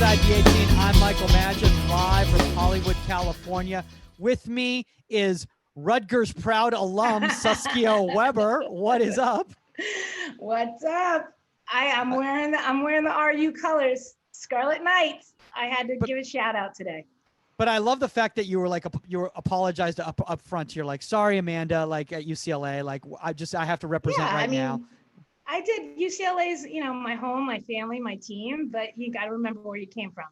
inside the 18. I'm Michael Magid, live from Hollywood, California. With me is Rutgers proud alum Saskia Weber. What is up? What's up? I'm wearing the RU colors, Scarlet Knights. I had to give a shout out today. But I love the fact that you were apologized up front. You're like, sorry, Amanda, like at UCLA, like I have to represent now. I did UCLA's, my home, my family, my team, but you got to remember where you came from.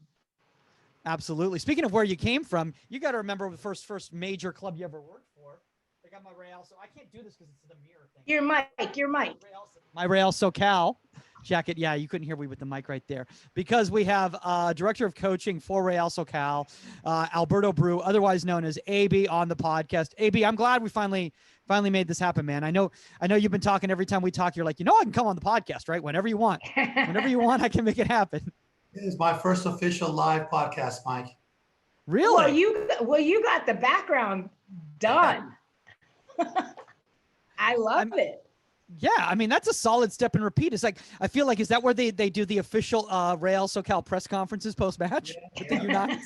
Absolutely. Speaking of where you came from, you got to remember the first major club you ever worked for. I got my Real, so I can't do this because it's the mirror thing. Your mic. My Real Socal jacket. Yeah, you couldn't hear me with the mic right there because we have director of coaching for Real Socal, Alberto Bru, otherwise known as AB, on the podcast. AB, I'm glad we finally made this happen, man. I know you've been talking every time we talk. You're like, I can come on the podcast, right? Whenever you want, I can make it happen. It is my first official live podcast, Mike. Really? Well, you got the background done. I love it. Yeah, I mean, that's a solid step and repeat. It's like, I feel like, is that where they do the official Real Socal press conferences post-match? Yeah.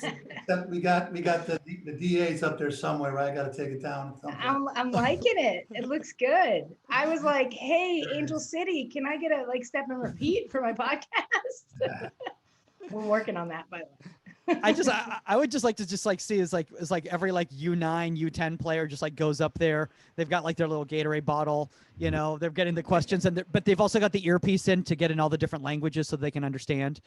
We got the DAs up there somewhere, right? I got to take it down. I'm liking it. It looks good. I was like, hey, Angel City, can I get a step and repeat for my podcast? We're working on that, by the way. I would just like to see is every U9 U10 player just goes up there. They've got their little Gatorade bottle, they're getting the questions, but they've also got the earpiece in to get in all the different languages so they can understand,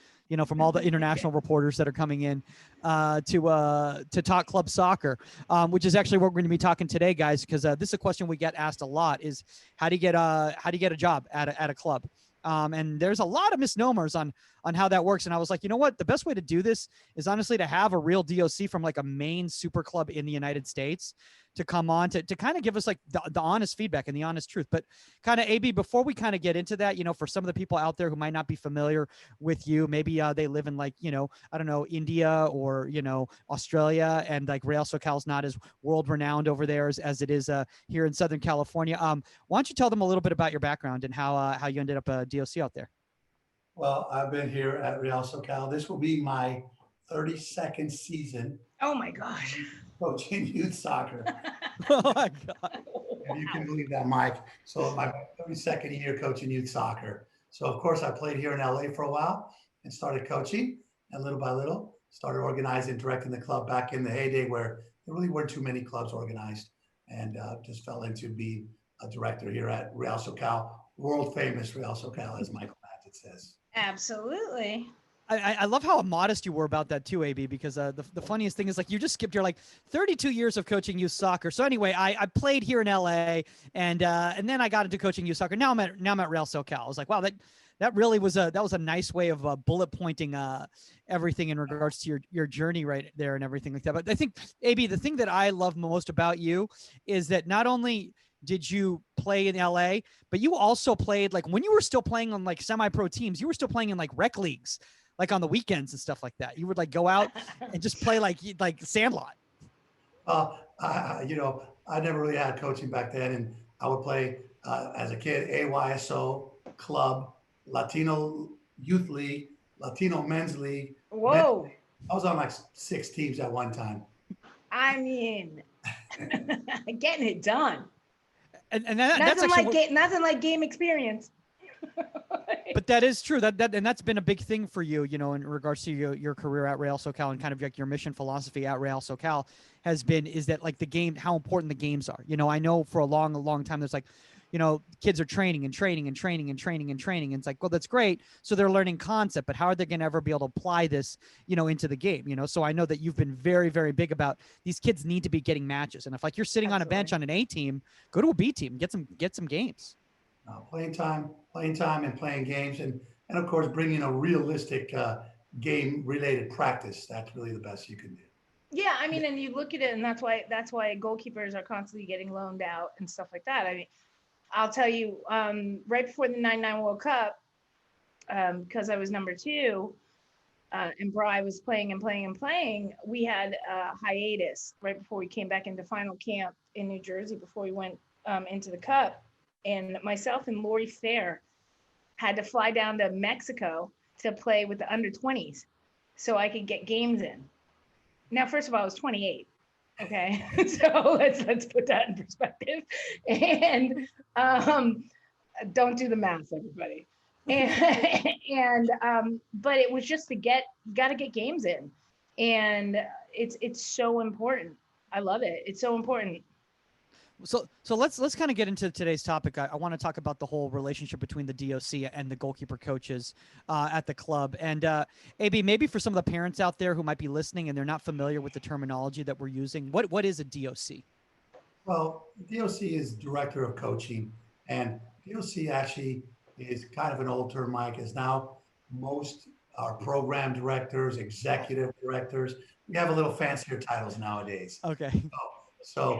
from all the international reporters that are coming in to talk club soccer, which is actually what we're going to be talking today, guys, because this is a question we get asked a lot: is how do you get a job at a club? And there's a lot of misnomers on how that works. And I was like, you know what? The best way to do this is honestly to have a real DOC from a main super club in the United States to come on to kind of give us the honest feedback and the honest truth. But kind of, AB, before we kind of get into that, for some of the people out there who might not be familiar with you, maybe they live in I don't know, India or, Australia, and Real Socal's not as world renowned over there as it is here in Southern California. Why don't you tell them a little bit about your background and how you ended up a DOC out there? Well, I've been here at Real Socal. This will be my 32nd season. Oh my gosh. Coaching youth soccer. Oh my God. If you can believe that, Mike. So my 32nd year coaching youth soccer. So of course I played here in LA for a while and started coaching, and little by little started organizing, directing the club back in the heyday where there really weren't too many clubs organized, and just fell into being a director here at Real Socal, world famous Real Socal, as Michael Magid says. Absolutely. I love how modest you were about that too, AB, because the funniest thing is you just skipped your 32 years of coaching youth soccer. So anyway, I played here in LA, and then I got into coaching youth soccer. Now I'm at Real Socal. I was like, wow, that really was a nice way of bullet pointing everything in regards to your journey right there and everything like that. But I think, AB, the thing that I love most about you is that not only did you play in LA, but you also played when you were still playing on semi-pro teams, you were still playing in rec leagues, on the weekends and stuff like that. You would go out and just play like Sandlot. I never really had coaching back then, and I would play as a kid, AYSO club, Latino youth league, Latino men's league. Whoa. I was on 6 teams at one time. I mean, getting it done. And nothing like game experience. But that is true. And that's been a big thing for you, in regards to your career at Real Socal, and kind of your mission philosophy at Real Socal is that the game, how important the games are. I know for a long time there's kids are training. And it's well, that's great. So they're learning concept, but how are they going to ever be able to apply this, into the game? So I know that you've been very, very big about these kids need to be getting matches. And if you're sitting on a bench on an A team, go to a B team, get some games. Playing time and playing games, and of course bringing a realistic game related practice. That's really the best you can do. Yeah, I mean, and you look at it, and that's why goalkeepers are constantly getting loaned out and stuff like that. I mean, I'll tell you, right before the '99 World Cup, because I was number 2, and Bri was playing, we had a hiatus right before we came back into final camp in New Jersey before we went into the Cup. And myself and Lori Fair had to fly down to Mexico to play with the under 20s. so I could get games in. Now, first of all, I was 28. Okay, so let's put that in perspective, and don't do the math, everybody. But it was just to got to get games in, and it's so important. I love it. It's so important. So let's kind of get into today's topic. I want to talk about the whole relationship between the DOC and the goalkeeper coaches at the club. And AB, maybe for some of the parents out there who might be listening and they're not familiar with the terminology that we're using, what is a DOC? Well, DOC is director of coaching, and DOC actually is kind of an old term, Mike, is now most our program directors, executive directors. We have a little fancier titles nowadays. Okay. So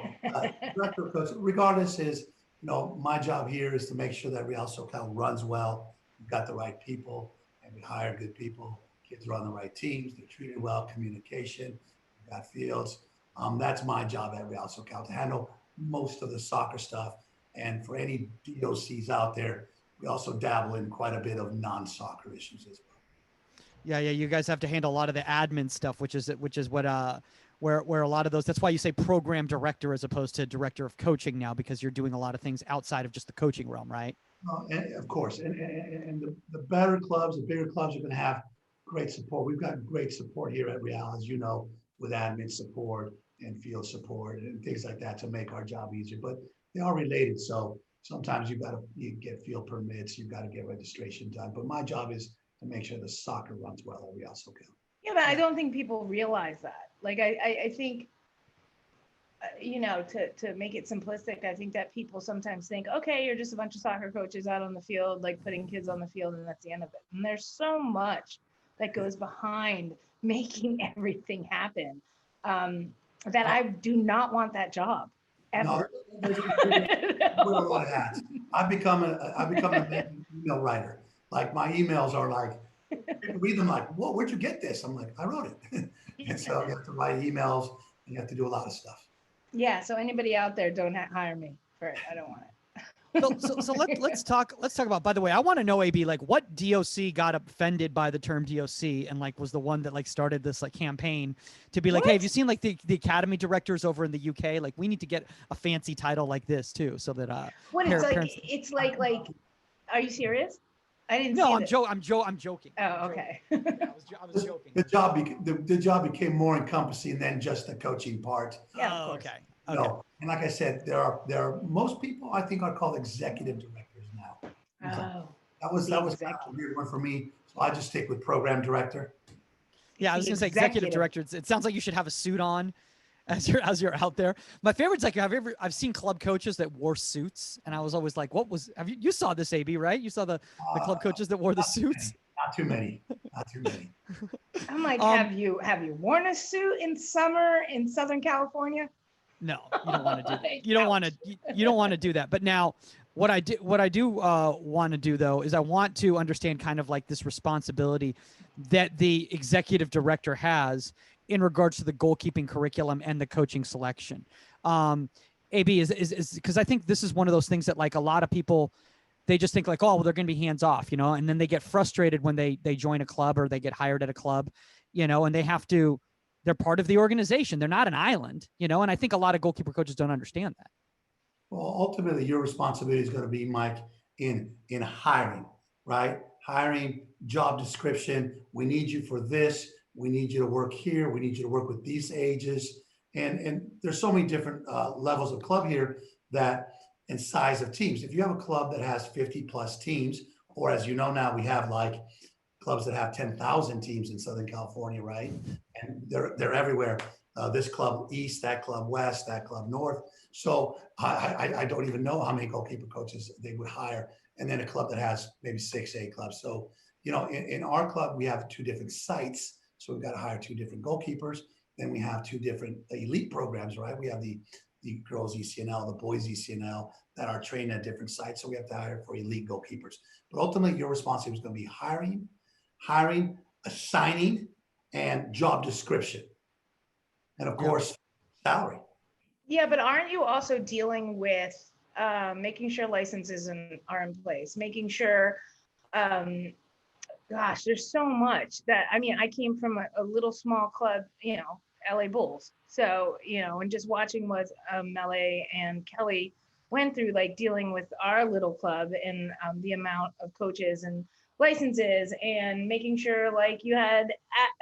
director of coaching, regardless, is my job here is to make sure that Real Socal runs well. We've got the right people, and we hire good people. Kids are on the right teams. They're treated well. Communication. We've got fields. That's my job at Real Socal, to handle most of the soccer stuff. And for any DOCs out there, we also dabble in quite a bit of non-soccer issues as well. Yeah, you guys have to handle a lot of the admin stuff, which is what where a lot of those. That's why you say program director as opposed to director of coaching now, because you're doing a lot of things outside of just the coaching realm, right? And of course, and the better clubs, the bigger clubs are going to have great support. We've got great support here at Real, as you know, with admin support and field support and things like that to make our job easier. But they are related, so sometimes you get field permits, you've got to get registration done. But my job is to make sure the soccer runs well at Real Socal. Yeah, but I don't think people realize that. Like, I think, to make it simplistic, I think that people sometimes think, okay, you're just a bunch of soccer coaches out on the field, like putting kids on the field, and that's the end of it. And there's so much that goes behind making everything happen that I do not want that job ever. No, a lot of hats. I've become an email writer. Like, my emails are like, people read them like, "Whoa, where'd you get this?" I'm like, "I wrote it." And so you have to write emails, and you have to do a lot of stuff. Yeah. So anybody out there, don't hire me for it. I don't want it. So let's talk about, by the way, I want to know, AB, like, what DOC got offended by the term DOC and like was the one that like started this like campaign to be like, What? hey, have you seen like the academy directors over in the UK? Like, we need to get a fancy title like this too, so that What it's like are you serious? I didn't No, see I'm joking. Oh, okay. Yeah, I was joking. The job became more encompassing than just the coaching part. Yeah, Oh, of course. okay. No, and like I said, there are most people I think are called executive directors now. Oh, That was kind of a executive. weird one for me, so I just stick with program director. Yeah, I was gonna say executive director. It sounds like you should have a suit on as you're out there. My favorite's like, I've seen club coaches that wore suits, and I was always like, you saw this, AB, right? You saw the club coaches that wore the suits? Not too many. I'm like, have you worn a suit in summer in Southern California? No, you don't want to do that. You don't want to do that. But now, what I do want to do though is I want to understand kind of like this responsibility that the executive director has in regards to the goalkeeping curriculum and the coaching selection. AB is because I think this is one of those things that like a lot of people, they just think like, oh, well, they're going to be hands off, and then they get frustrated when they join a club or they get hired at a club, and they're part of the organization. They're not an island, and I think a lot of goalkeeper coaches don't understand that. Well, ultimately, your responsibility is going to be, Mike, in hiring, right? Hiring, job description. We need you for this. We need you to work here. We need you to work with these ages. And there's so many different levels of club here and size of teams. If you have a club that has 50 plus teams, or as you know now, we have like clubs that have 10,000 teams in Southern California, right? And they're everywhere. This club east, that club west, that club north. So I don't even know how many goalkeeper coaches they would hire. And then a club that has maybe 6-8 clubs. So, in our club, we have 2 different sites. So we've got to hire 2 different goalkeepers. Then we have 2 different elite programs, right? We have the girls ECNL, the boys ECNL that are trained at different sites. So we have to hire for elite goalkeepers. But ultimately, your responsibility is going to be hiring, assigning, and job description. And of course, salary. Yeah, but aren't you also dealing with making sure licenses are in place, making sure gosh, there's so much that, I mean, I came from a little small club, you know, LA Bulls. So, you know, and just watching what Mele and Kelly went through, like dealing with our little club and the amount of coaches and licenses and making sure like you had,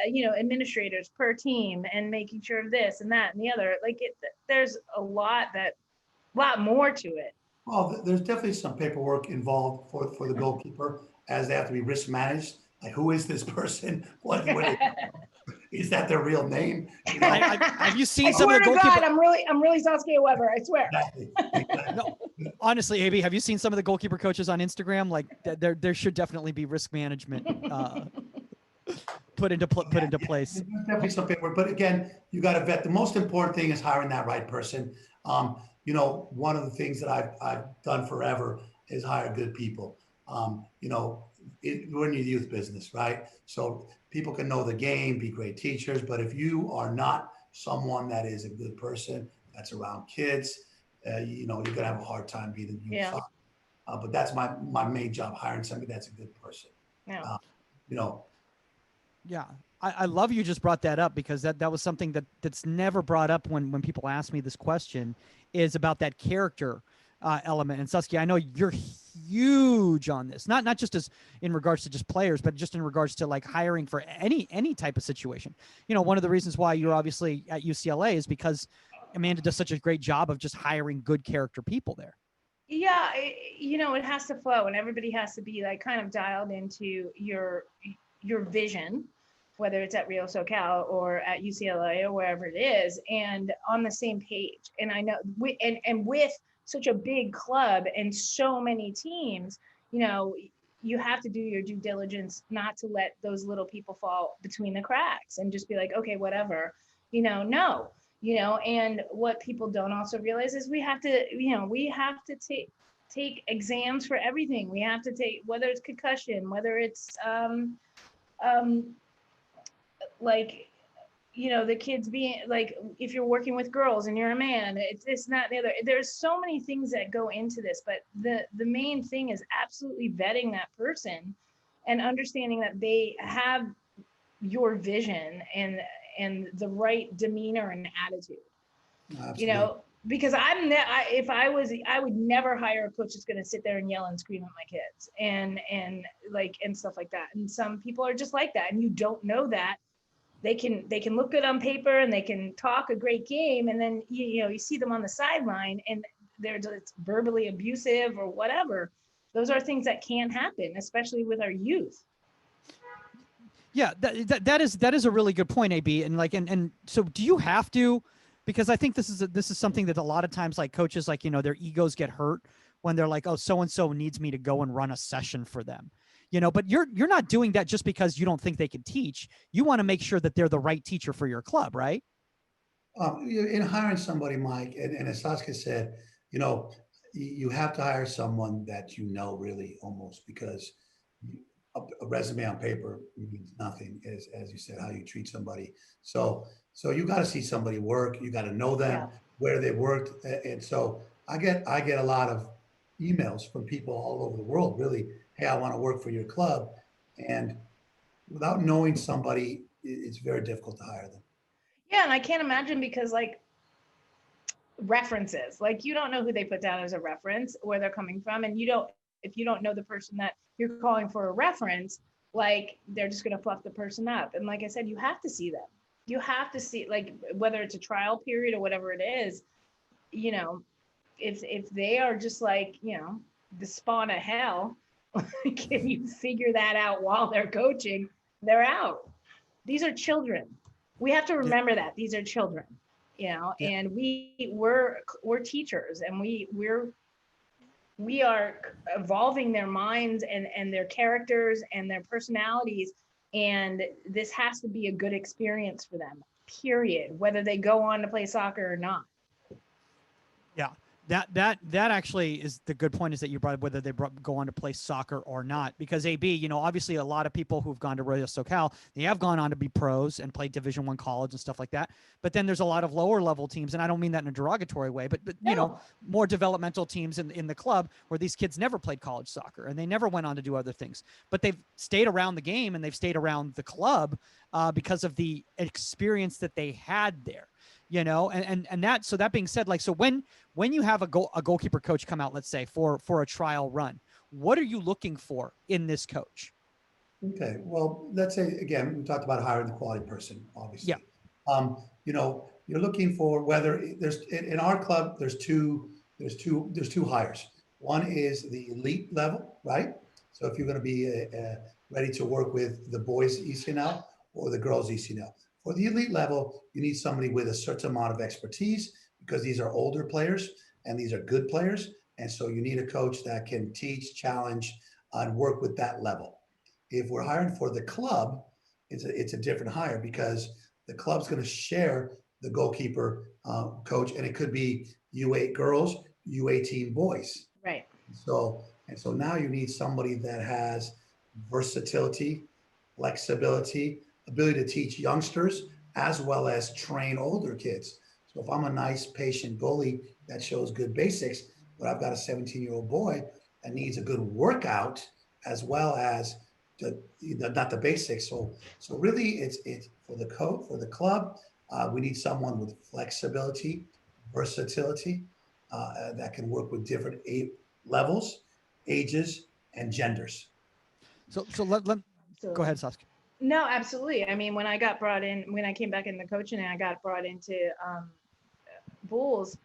you know, administrators per team and making sure of this and that and the other, like there's a lot more to it. Well, there's definitely some paperwork involved for the goalkeeper, as they have to be risk managed. Like, who is this person? Is that their real name? You know, Have you seen I some of swear the to goalkeeper? God, I'm really Saskia Weber. I swear. exactly. No, honestly, AB, have you seen some of the goalkeeper coaches on Instagram? Like, there should definitely be risk management put into place. There's definitely some paperwork, but again, you got to vet. The most important thing is hiring that right person. You know, one of the things that I've done forever is hire good people. You know, we're in your youth business, right? So people can know the game, be great teachers, but if you are not someone that is a good person, that's around kids, you know, you're gonna have a hard time being in youth Yeah. soccer. But that's my main job, hiring somebody that's a good person. Yeah. You know, Yeah, I love you just brought that up, because that was something that's never brought up when people ask me this question, is about that character element. And Saskia, I know you're huge on this, not just as in regards to just players, but just in regards to like hiring for any type of situation. You know, one of the reasons why you're obviously at UCLA is because Amanda does such a great job of just hiring good character people there. Yeah, you know, it has to flow, and everybody has to be like kind of dialed into your vision, whether it's at Rio Socal or at UCLA or wherever it is, and on the same page. And I know, and with such a big club and so many teams, you know, you have to do your due diligence not to let those little people fall between the cracks and just be like, okay, whatever, you know, no, you know. And what people don't also realize is we have to, you know, we have to take exams for everything. We have to take, whether it's concussion, whether it's um like, you know, the kids being like, if you're working with girls and you're a man, it's this and that and the other. There's so many things that go into this, but the main thing is absolutely vetting that person and understanding that they have your vision and the right demeanor and attitude. You absolutely. know, because if I would never hire a coach that's going to sit there and yell and scream at my kids and like and stuff like that. And some people are just like that, and you don't know that. They can look good on paper and they can talk a great game, and then you know, you see them on the sideline and they're just verbally abusive or whatever. Those are things that can happen, especially with our youth. Yeah, that is a really good point, AB. And like, and so do you have to? Because I think this is something that a lot of times, like coaches, like, you know, their egos get hurt when they're like, oh, so and so needs me to go and run a session for them, you know. But you're not doing that just because you don't think they can teach. You want to make sure that they're the right teacher for your club, right? In hiring somebody, Mike, and as Saskia said, you know, you have to hire someone that you know really, almost, because a resume on paper means nothing, as you said, how you treat somebody. So you got to see somebody work. You got to know them, Yeah. where they worked, and so I get a lot of emails from people all over the world. Really, hey, I want to work for your club, and without knowing somebody, it's very difficult to hire them. Yeah, and I can't imagine, because like references, like you don't know who they put down as a reference, where they're coming from, and you don't, if you don't know the person that you're calling for a reference, like they're just going to fluff the person up. And like I said, you have to see them. You have to see, like, whether it's a trial period or whatever it is, you know, if they are just like, you know, the spawn of hell, can you figure that out while they're coaching, they're out. These are children. We have to Yeah, remember that these are children, you know, yeah, and we're teachers, and we are evolving their minds and their characters and their personalities, and this has to be a good experience for them, period, whether they go on to play soccer or not. yeah. That actually is the good point, is that you brought up whether they go on to play soccer or not, because AB, obviously a lot of people who've gone to Royal Socal, they have gone on to be pros and play Division I college and stuff like that. But then there's a lot of lower level teams, and I don't mean that in a derogatory way, but No. more developmental teams in the club where these kids never played college soccer and they never went on to do other things, but they've stayed around the game and they've stayed around the club because of the experience that they had there. And that, so that being said, like, so when you have a goalkeeper coach come out, let's say for a trial run, what are you looking for in this coach? Okay, well, let's say again, we talked about hiring the quality person, obviously. Yeah. You're looking for whether there's in our club, there's two hires. One is the elite level, right? So if you're going to be ready to work with the boys ECNL or the girls ECNL. For the elite level, you need somebody with a certain amount of expertise, because these are older players and these are good players. And so you need a coach that can teach, challenge, and work with that level. If we're hiring for the club, it's a different hire, because the club's going to share the goalkeeper coach, and it could be U8 girls, U18 boys. Right. So now you need somebody that has versatility, flexibility, ability to teach youngsters as well as train older kids. So if I'm a nice, patient goalie that shows good basics, but I've got a 17-year-old boy that needs a good workout as well as not the basics. So really, it's for the club. We need someone with flexibility, versatility, that can work with different levels, ages, and genders. So let So go ahead, Saskia. no, absolutely. I mean, when I came back in the coaching and I got brought into Bulls,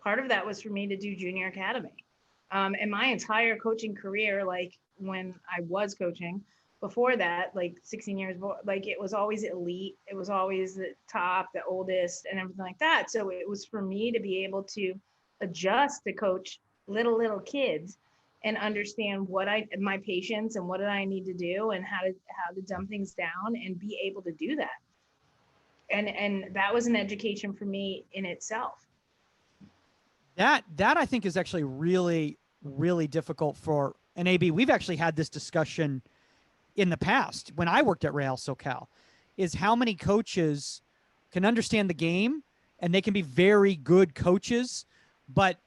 part of that was for me to do junior academy. And my entire coaching career, like when I was coaching before that, like 16 years, like it was always elite. It was always the top, the oldest, and everything like that. So it was for me to be able to adjust to coach little kids and understand my patience and what did I need to do and how to dumb things down and be able to do that. And that was an education for me in itself. That I think is actually really, really difficult for an AB. We've actually had this discussion in the past when I worked at Real Socal, is how many coaches can understand the game and they can be very good coaches, but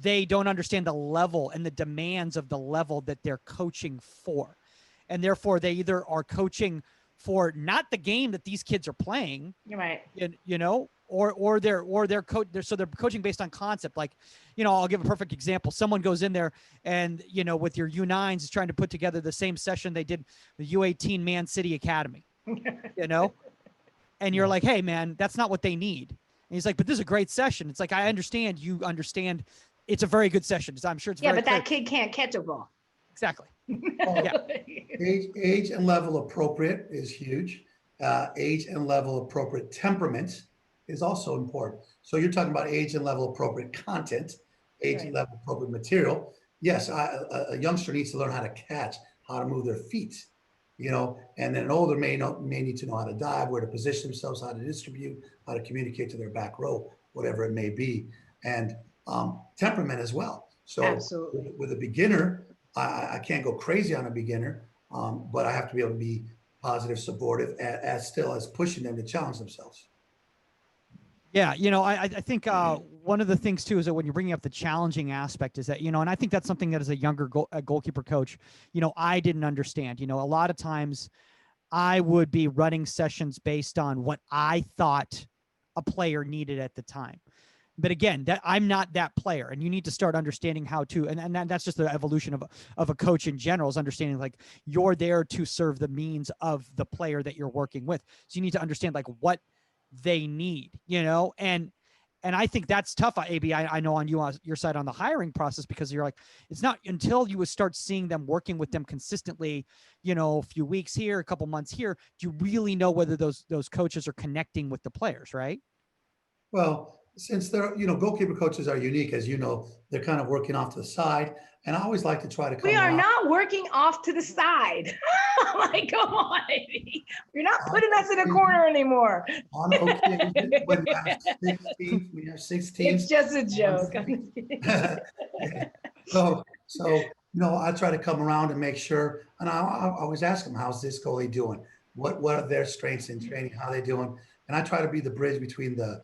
they don't understand the level and the demands of the level that they're coaching for. And therefore they either are coaching for not the game that these kids are playing, Right. or they're coaching based on concept. Like, I'll give a perfect example. Someone goes in there and, with your U9s is trying to put together the same session they did the U18 Man City Academy, and you're like, hey man, that's not what they need. And he's like, but this is a great session. It's like, I understand you understand. It's a very good session. I'm sure it's yeah, very but that clear. kid can't catch a ball. Exactly. Yeah. Age and level appropriate is huge. Age and level appropriate temperament is also important. So you're talking about age and level appropriate content, age and level appropriate material. Yes, a youngster needs to learn how to catch, how to move their feet, and then an older may need to know how to dive, where to position themselves, how to distribute, how to communicate to their back row, whatever it may be, and temperament as well. So absolutely, with a beginner, I can't go crazy on a beginner, but I have to be able to be positive, supportive, as still as pushing them to challenge themselves. Yeah, I think one of the things too is that when you're bringing up the challenging aspect is that, and I think that's something that as a younger goalkeeper coach, I didn't understand. A lot of times I would be running sessions based on what I thought a player needed at the time. But again, that I'm not that player, and you need to start understanding how to, and that's just the evolution of a coach in general, is understanding like you're there to serve the means of the player that you're working with. So you need to understand like what they need, and I think that's tough. AB, I know on your side on the hiring process, because you're like, it's not until you would start seeing them working with them consistently, a few weeks here, a couple months here, do you really know whether those coaches are connecting with the players, right? Well, since they're, goalkeeper coaches are unique, as you know, they're kind of working off to the side. And I always like to try to come We are around not working off to the side. Like, come on, baby. You're not putting us in a corner anymore. on occasion when you have 16, when you have 16. It's just a joke. So, I try to come around and make sure, and I always ask them, how's this goalie doing? What are their strengths in training? How are they doing? And I try to be the bridge between the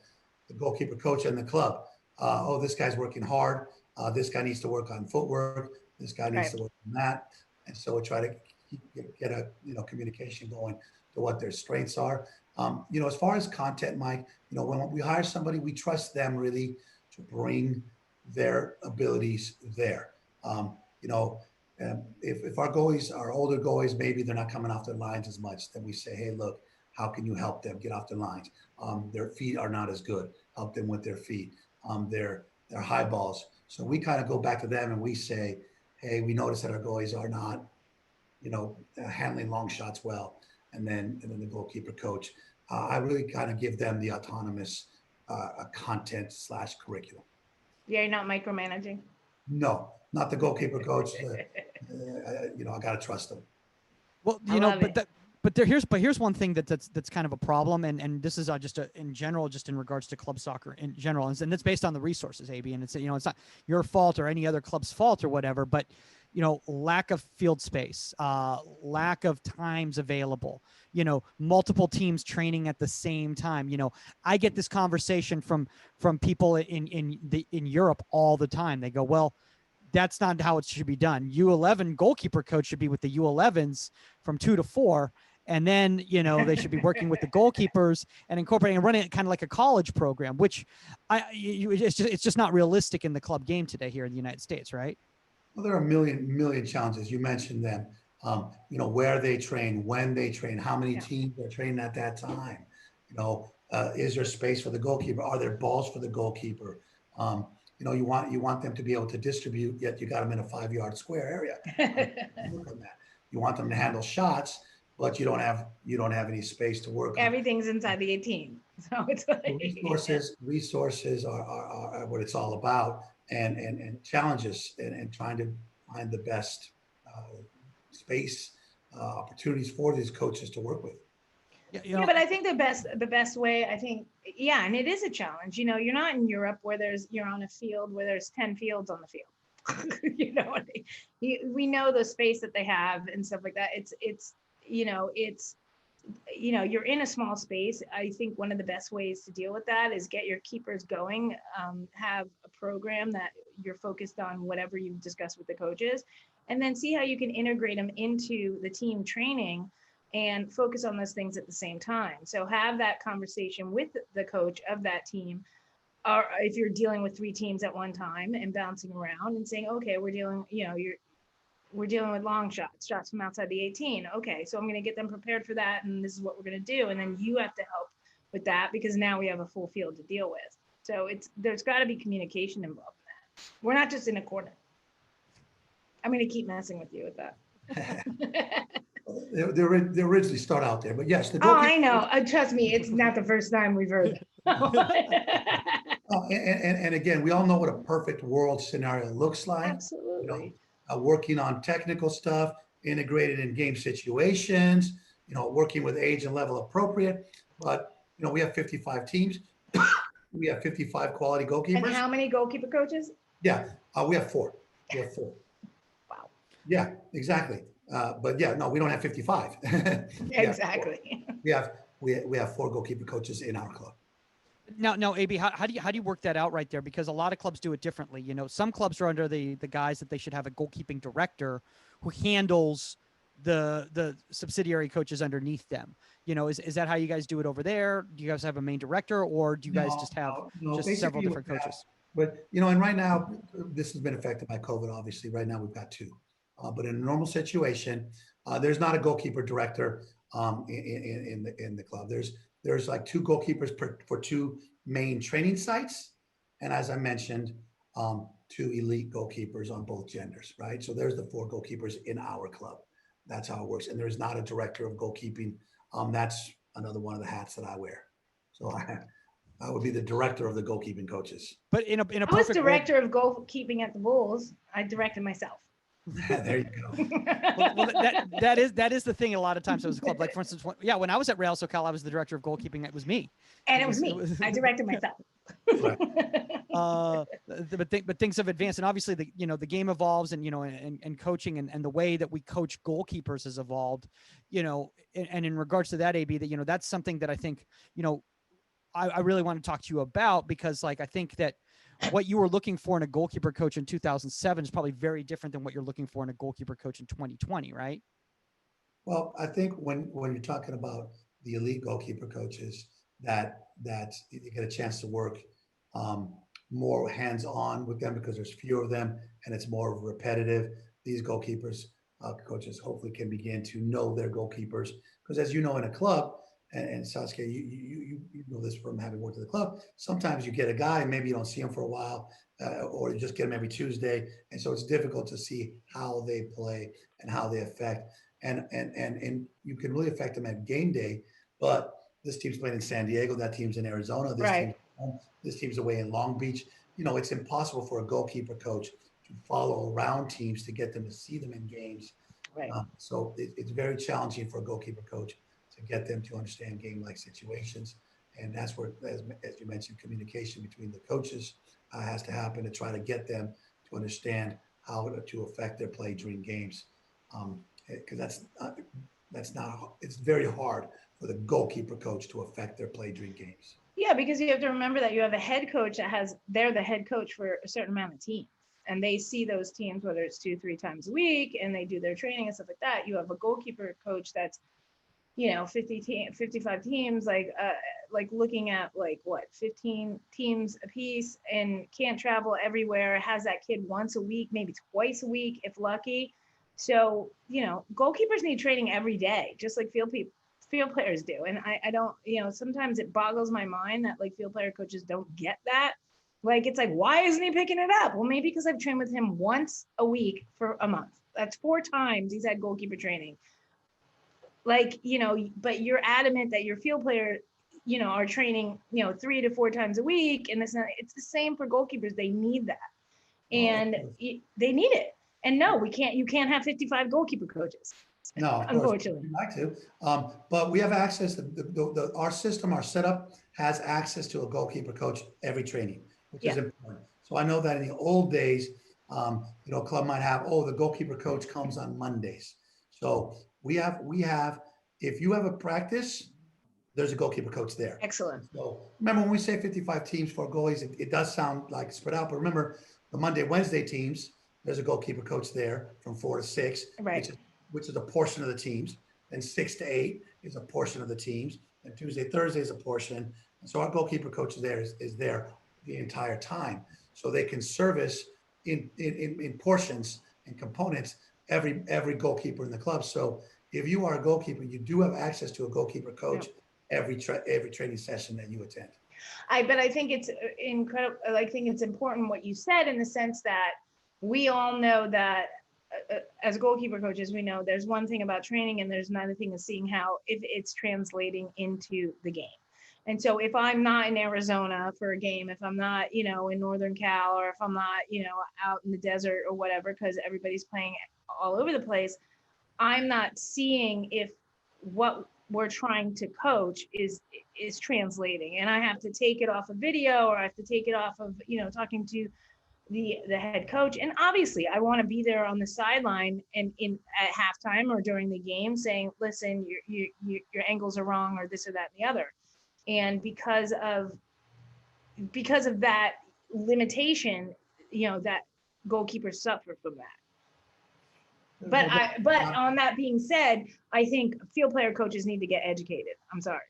goalkeeper coach and the club. Oh, this guy's working hard. This guy needs to work on footwork. This guy needs to work on that. And so we try to get a communication going to what their strengths are. As far as content, Mike, when we hire somebody, we trust them really to bring their abilities there. If our goalies are older goalies, maybe they're not coming off their lines as much, then we say, hey, look, how can you help them get off their lines? Their feet are not as good. Help them with their feet. Their high balls. So we kind of go back to them and we say, hey, we notice that our goalies are not, handling long shots well. And then the goalkeeper coach, I really kind of give them the autonomous content / curriculum. Yeah, you're not micromanaging. No, not the goalkeeper coach. I got to trust them. Well, here's one thing that's kind of a problem, and this is just in general, just in regards to club soccer in general, and it's based on the resources, AB, and it's it's not your fault or any other club's fault or whatever, but lack of field space, lack of times available, multiple teams training at the same time. I get this conversation from people in Europe all the time. They go, well, that's not how it should be done. U11 goalkeeper coach should be with the U11s from 2 to 4. And then, they should be working with the goalkeepers and incorporating and running it kind of like a college program, which it's just not realistic in the club game today here in the United States, right? Well, there are a million challenges. You mentioned them. Where they train, when they train, how many teams are training at that time. Is there space for the goalkeeper? Are there balls for the goalkeeper? You want them to be able to distribute, yet you got them in a 5-yard square area. Work on that. You want them to handle shots, but you don't have any space to work. Everything's inside the 18. So it's like resources are what it's all about, and challenges and trying to find the best space opportunities for these coaches to work with. Yeah, but I think the best way, I think, and it is a challenge. You're not in Europe where you're on a field where there's 10 fields on the field. We know the space that they have and stuff like that. You're in a small space. I think one of the best ways to deal with that is get your keepers going, have a program that you're focused on whatever you've discussed with the coaches, and then see how you can integrate them into the team training and focus on those things at the same time. So have that conversation with the coach of that team, or if you're dealing with 3 teams at one time and bouncing around and saying, okay, we're dealing with long shots from outside the 18. Okay, so I'm going to get them prepared for that, and this is what we're going to do. And then you have to help with that because now we have a full field to deal with. So there's got to be communication involved in that. We're not just in a corner. I'm going to keep messing with you with that. They originally start out there, but yes. I know. Trust me, it's not the first time we've heard that. And again, we all know what a perfect world scenario looks like. Absolutely. Working on technical stuff, integrated in game situations, working with age and level appropriate. But, we have 55 teams. We have 55 quality goalkeepers. And how many goalkeeper coaches? Yeah, we have 4. Wow. Yeah, exactly. But yeah, no, we don't have 55. Exactly. We have 4 goalkeeper coaches in our club. Now, AB, how do you work that out right there? Because a lot of clubs do it differently. some clubs are under the guise that they should have a goalkeeping director who handles the subsidiary coaches underneath them. Is that how you guys do it over there? Do you guys have a main director, or do you guys just have several different coaches? But and right now, this has been affected by COVID. Obviously, right now we've got 2. But in a normal situation, there's not a goalkeeper director in the club. There's like 2 goalkeepers for 2 main training sites, and as I mentioned, 2 elite goalkeepers on both genders. Right. So there's the 4 goalkeepers in our club. That's how it works. And there's not a director of goalkeeping. That's another one of the hats that I wear. So I would be the director of the goalkeeping coaches. But in a I was perfect world, director of goalkeeping at the Bulls. I directed myself. There you go. well, that is the thing. A lot of times it was a club. Like for instance, when I was at Real Socal, I was the director of goalkeeping. It was me. And it was me. I directed myself. Right. But things have advanced, and obviously the game evolves, and and coaching and the way that we coach goalkeepers has evolved. And in regards to that, AB, that that's something that I think I really want to talk to you about, because like I think that what you were looking for in a goalkeeper coach in 2007 is probably very different than what you're looking for in a goalkeeper coach in 2020, right? Well, I think when you're talking about the elite goalkeeper coaches, that you get a chance to work more hands-on with them because there's fewer of them and it's more repetitive. These goalkeepers coaches hopefully can begin to know their goalkeepers, because as you know, in a club, and Saskia, you know this from having worked at the club. Sometimes you get a guy, and maybe you don't see him for a while, or you just get him every Tuesday, and so it's difficult to see how they play and how they affect. And you can really affect them at game day. But this team's playing in San Diego, that team's in Arizona, Right. this team's away in Long Beach. It's impossible for a goalkeeper coach to follow around teams to get them to see them in games. Right. So it's very challenging for a goalkeeper coach to get them to understand game-like situations. And that's where, as you mentioned, communication between the coaches has to happen to try to get them to understand how to affect their play during games. Because that's not, it's very hard for the goalkeeper coach to affect their play during games. Yeah, because you have to remember that you have a head coach they're the head coach for a certain amount of teams. And they see those teams, whether it's 2-3 times a week, and they do their training and stuff like that. You have a goalkeeper coach that's 55 teams, like looking at 15 teams a piece, and can't travel everywhere, has that kid once a week, maybe twice a week if lucky. So goalkeepers need training every day, just like field players do. And I don't, sometimes it boggles my mind that field player coaches don't get that. It's like, why isn't he picking it up? Well, maybe because I've trained with him once a week for a month. That's 4 times he's had goalkeeper training. But you're adamant that your field player, are training, 3 to 4 times a week. And it's the same for goalkeepers. They need that. And they need it. And no, you can't have 55 goalkeeper coaches. No, of unfortunately. Course, we'd like to. But we have access to our system, our setup has access to a goalkeeper coach every training, which is important. So I know that in the old days, a club might have, the goalkeeper coach comes on Mondays. So we have, if you have a practice, there's a goalkeeper coach there. Excellent. So remember when we say 55 teams for goalies, it does sound like spread out, but remember the Monday, Wednesday teams, there's a goalkeeper coach there from 4 to 6, right, which is a portion of the teams. Then 6 to 8 is a portion of the teams. And Tuesday, Thursday is a portion. And so our goalkeeper coach is there the entire time. So they can service in portions and components every goalkeeper in the club. So if you are a goalkeeper, you do have access to a goalkeeper coach every training session that you attend. But I think it's incredible. I think it's important what you said, in the sense that we all know that as goalkeeper coaches, we know there's one thing about training and there's another thing of seeing how if it's translating into the game. And so if I'm not in Arizona for a game, if I'm not, in Northern Cal, or if I'm not, out in the desert or whatever, because everybody's playing all over the place, I'm not seeing if what we're trying to coach is translating. And I have to take it off of video, or I have to take it off of, talking to the head coach. And obviously I want to be there on the sideline and at halftime or during the game saying, listen, your angles are wrong, or this or that and the other. And because of that limitation, that goalkeepers suffer from that. But on that being said, I think field player coaches need to get educated. I'm sorry.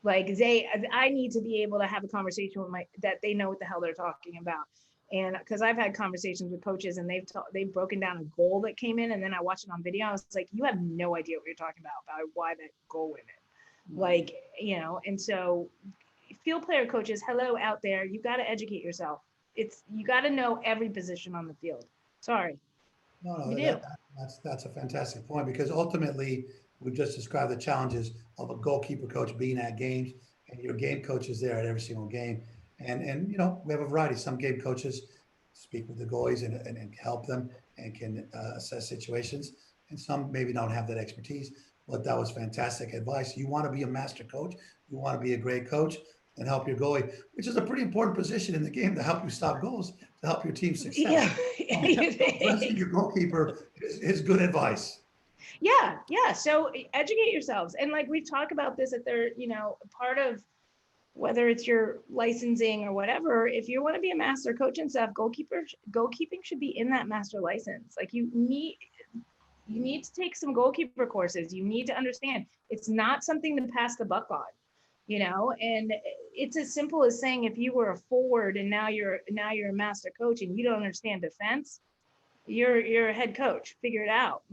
I need to be able to have a conversation with that they know what the hell they're talking about. And because I've had conversations with coaches and they've broken down a goal that came in, and then I watched it on video. I was like, you have no idea what you're talking about why that goal went in. And so field player coaches, hello out there, you got to educate yourself. You got to know every position on the field. Sorry. No, that's a fantastic point, because ultimately we've just described the challenges of a goalkeeper coach being at games and your game coach is there at every single game. And you know, we have a variety. Some game coaches speak with the goalies and help them and can assess situations. And some maybe don't have that expertise. But that was fantastic advice. You want to be a master coach. You want to be a great coach and help your goalie, which is a pretty important position in the game to help you stop goals, to help your team's success. Yeah. Addressing your goalkeeper is good advice. Yeah, yeah. So educate yourselves. And like we've talked about this at their, part of whether it's your licensing or whatever, if you want to be a master coach and stuff, goalkeeping should be in that master license. Like you need to take some goalkeeper courses. You need to understand it's not something to pass the buck on, and it's as simple as saying if you were a forward and now you're a master coach and you don't understand defense, you're a head coach, figure it out.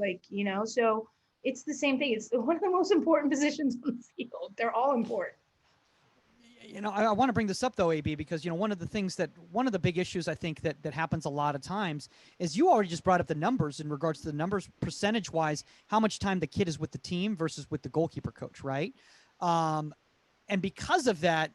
So it's the same thing. It's one of the most important positions on the field. They're all important. I want to bring this up though, AB, because one of the big issues I think that happens a lot of times is you already just brought up the numbers in regards to the numbers percentage wise, how much time the kid is with the team versus with the goalkeeper coach, right? And because of that,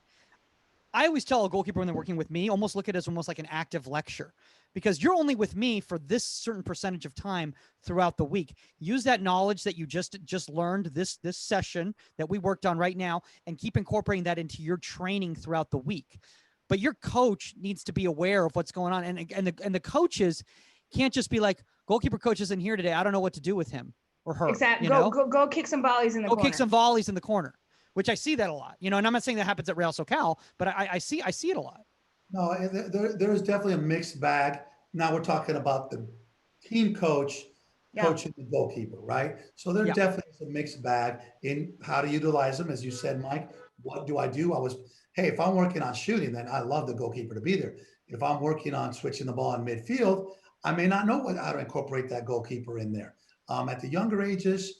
I always tell a goalkeeper when they're working with me, almost look at it as almost like an active lecture, because you're only with me for this certain percentage of time throughout the week. Use that knowledge that you just learned this session that we worked on right now and keep incorporating that into your training throughout the week. But your coach needs to be aware of what's going on. And the coaches can't just be like, goalkeeper coach isn't here today, I don't know what to do with him or her. Exactly. Go kick some volleys in the corner. Go kick some volleys in the corner. Which I see that a lot, and I'm not saying that happens at Real Socal, but I see it a lot. No, there's definitely a mixed bag. Now we're talking about the team coach coaching the goalkeeper, right? So there definitely is a mixed bag in how to utilize them. As you said, Mike, what do? If I'm working on shooting, then I love the goalkeeper to be there. If I'm working on switching the ball in midfield, I may not know how to incorporate that goalkeeper in there. At the younger ages,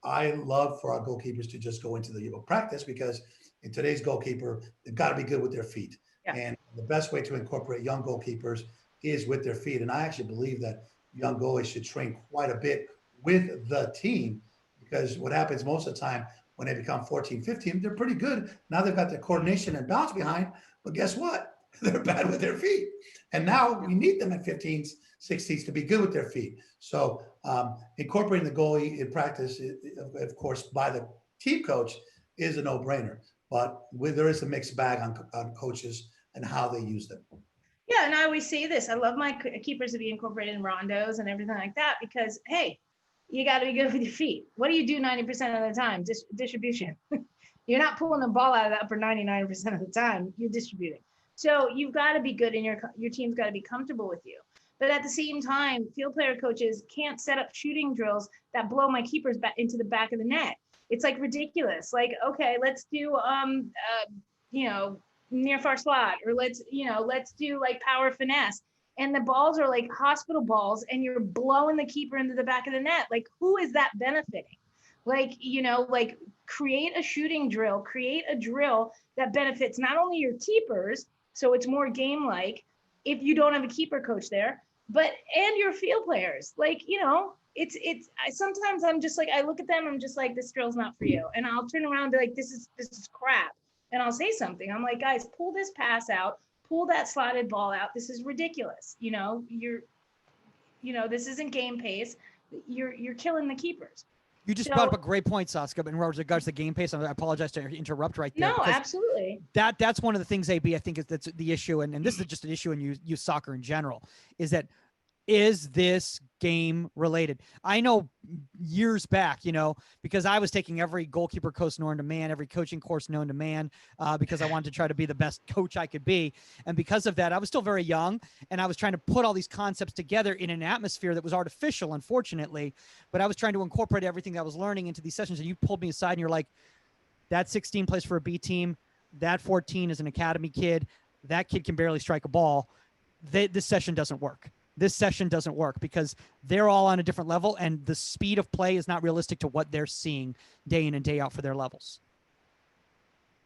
I love for our goalkeepers to just go into the practice, because in today's goalkeeper, they've got to be good with their feet. Yeah. And the best way to incorporate young goalkeepers is with their feet. And I actually believe that young goalies should train quite a bit with the team, because what happens most of the time when they become 14, 15, they're pretty good. Now they've got their coordination and bounce behind, but guess what? They're bad with their feet. And now we need them at 15s, 16s to be good with their feet. So incorporating the goalie in practice, of course, by the team coach is a no-brainer. But there is a mixed bag on coaches and how they use them. Yeah, and I always say this. I love my keepers to be incorporated in rondos and everything like that, because, hey, you got to be good with your feet. What do you do 90% of the time? Distribution. You're not pulling the ball out of the upper 99% of the time. You're distributing. So you've got to be good, and your team's got to be comfortable with you. But at the same time, field player coaches can't set up shooting drills that blow my keepers back into the back of the net. It's like ridiculous. Like, okay, let's do near far slot, or let's do like power finesse. And the balls are like hospital balls, and you're blowing the keeper into the back of the net. Like, who is that benefiting? Like, create a shooting drill, create a drill that benefits not only your keepers, so it's more game-like if you don't have a keeper coach there, and your field players. Like, sometimes I'm just like, I look at them, I'm just like, this drill's not for you. And I'll turn around and be like, this is crap. And I'll say something. I'm like, guys, pull this pass out, pull that slotted ball out. This is ridiculous. This isn't game pace. You're killing the keepers. You just brought up a great point, Saskia, in regards to game pace. I apologize to interrupt right there. No, absolutely. That's one of the things, AB, I think that's the issue, and this is just an issue in youth soccer in general, is this game related? I know years back, because I was taking every goalkeeper course known to man, every coaching course known to man, because I wanted to try to be the best coach I could be. And because of that, I was still very young, and I was trying to put all these concepts together in an atmosphere that was artificial, unfortunately, but I was trying to incorporate everything that I was learning into these sessions. And you pulled me aside and you're like, that 16 plays for a B team. That 14 is an academy kid. That kid can barely strike a ball. This session doesn't work. This session doesn't work because they're all on a different level, and the speed of play is not realistic to what they're seeing day in and day out for their levels.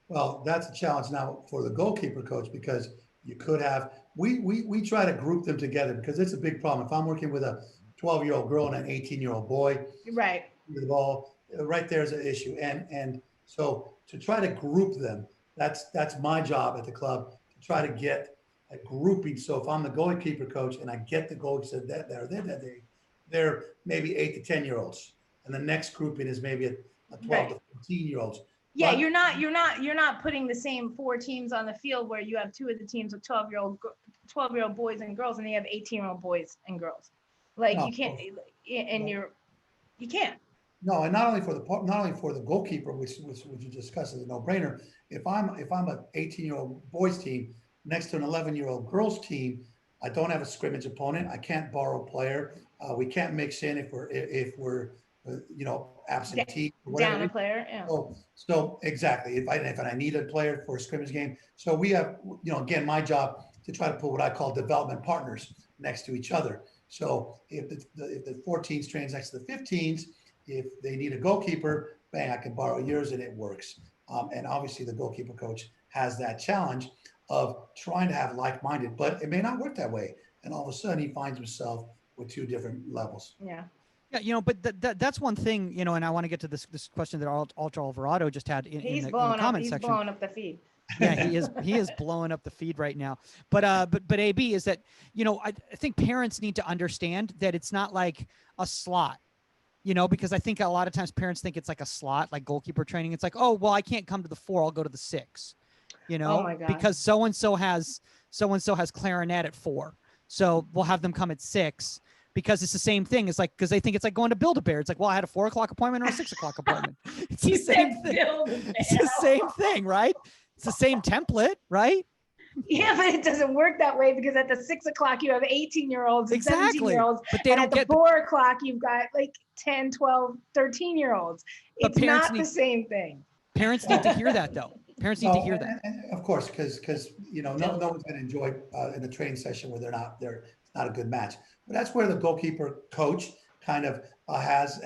Well, that's a challenge now for the goalkeeper coach, because you could have, we try to group them together, because it's a big problem. If I'm working with a 12-year-old girl and an 18-year-old boy, right, the ball right there's an issue. And So to try to group them, that's my job at the club, to try to get a grouping. So if I'm the goalkeeper coach and I get the goalies that they're maybe 8 to 10 year olds, and the next grouping is maybe a 12 Right. to 14 year olds. Yeah, But you're not putting the same four teams on the field where you have two of the teams with 12-year-old boys and girls, and they have 18-year-old boys and girls. Like no, you can't, and you can't. no, and not only for the goalkeeper, which you discussed as a no-brainer. If I'm an 18-year-old boys team next to an 11-year-old girls team, I don't have a scrimmage opponent. I can't borrow a player. We can't mix in if we're absentee or Down whatever. a player. Yeah. So exactly. If I need a player for a scrimmage game, so we have, again, my job to try to put what I call development partners next to each other. So if the 14s trains next to the 15s, if they need a goalkeeper, bang, I can borrow yours and it works. And obviously the goalkeeper coach has that challenge of trying to have like-minded, but it may not work that way. And all of a sudden he finds himself with two different levels. Yeah. Yeah, but that's one thing, and I want to get to this question that Ultra Alvarado just had in the comment section. He's blowing up the feed. Yeah, he is blowing up the feed right now. But AB is that, I think parents need to understand that it's not like a slot, because I think a lot of times parents think it's like a slot, like goalkeeper training. It's like, oh, well, I can't come to the 4, I'll go to the 6, Oh my God. because so-and-so has clarinet at 4. So we'll have them come at 6. Because it's the same thing. It's like, because they think it's like going to Build-A-Bear. It's like, well, I had a 4 o'clock appointment or a 6 o'clock appointment. It's the same thing. It's the same thing, right? It's the same template, right? Yeah, but it doesn't work that way, because at the 6 o'clock you have 18-year-olds and Exactly. 17-year-olds. But they don't at the get 4 o'clock you've got like 10, 12, 13-year-olds. It's not the same thing. Parents need to hear that, though. Parents need to hear that. And of course, because no one's going to enjoy in a training session where it's not a good match. But that's where the goalkeeper coach kind of has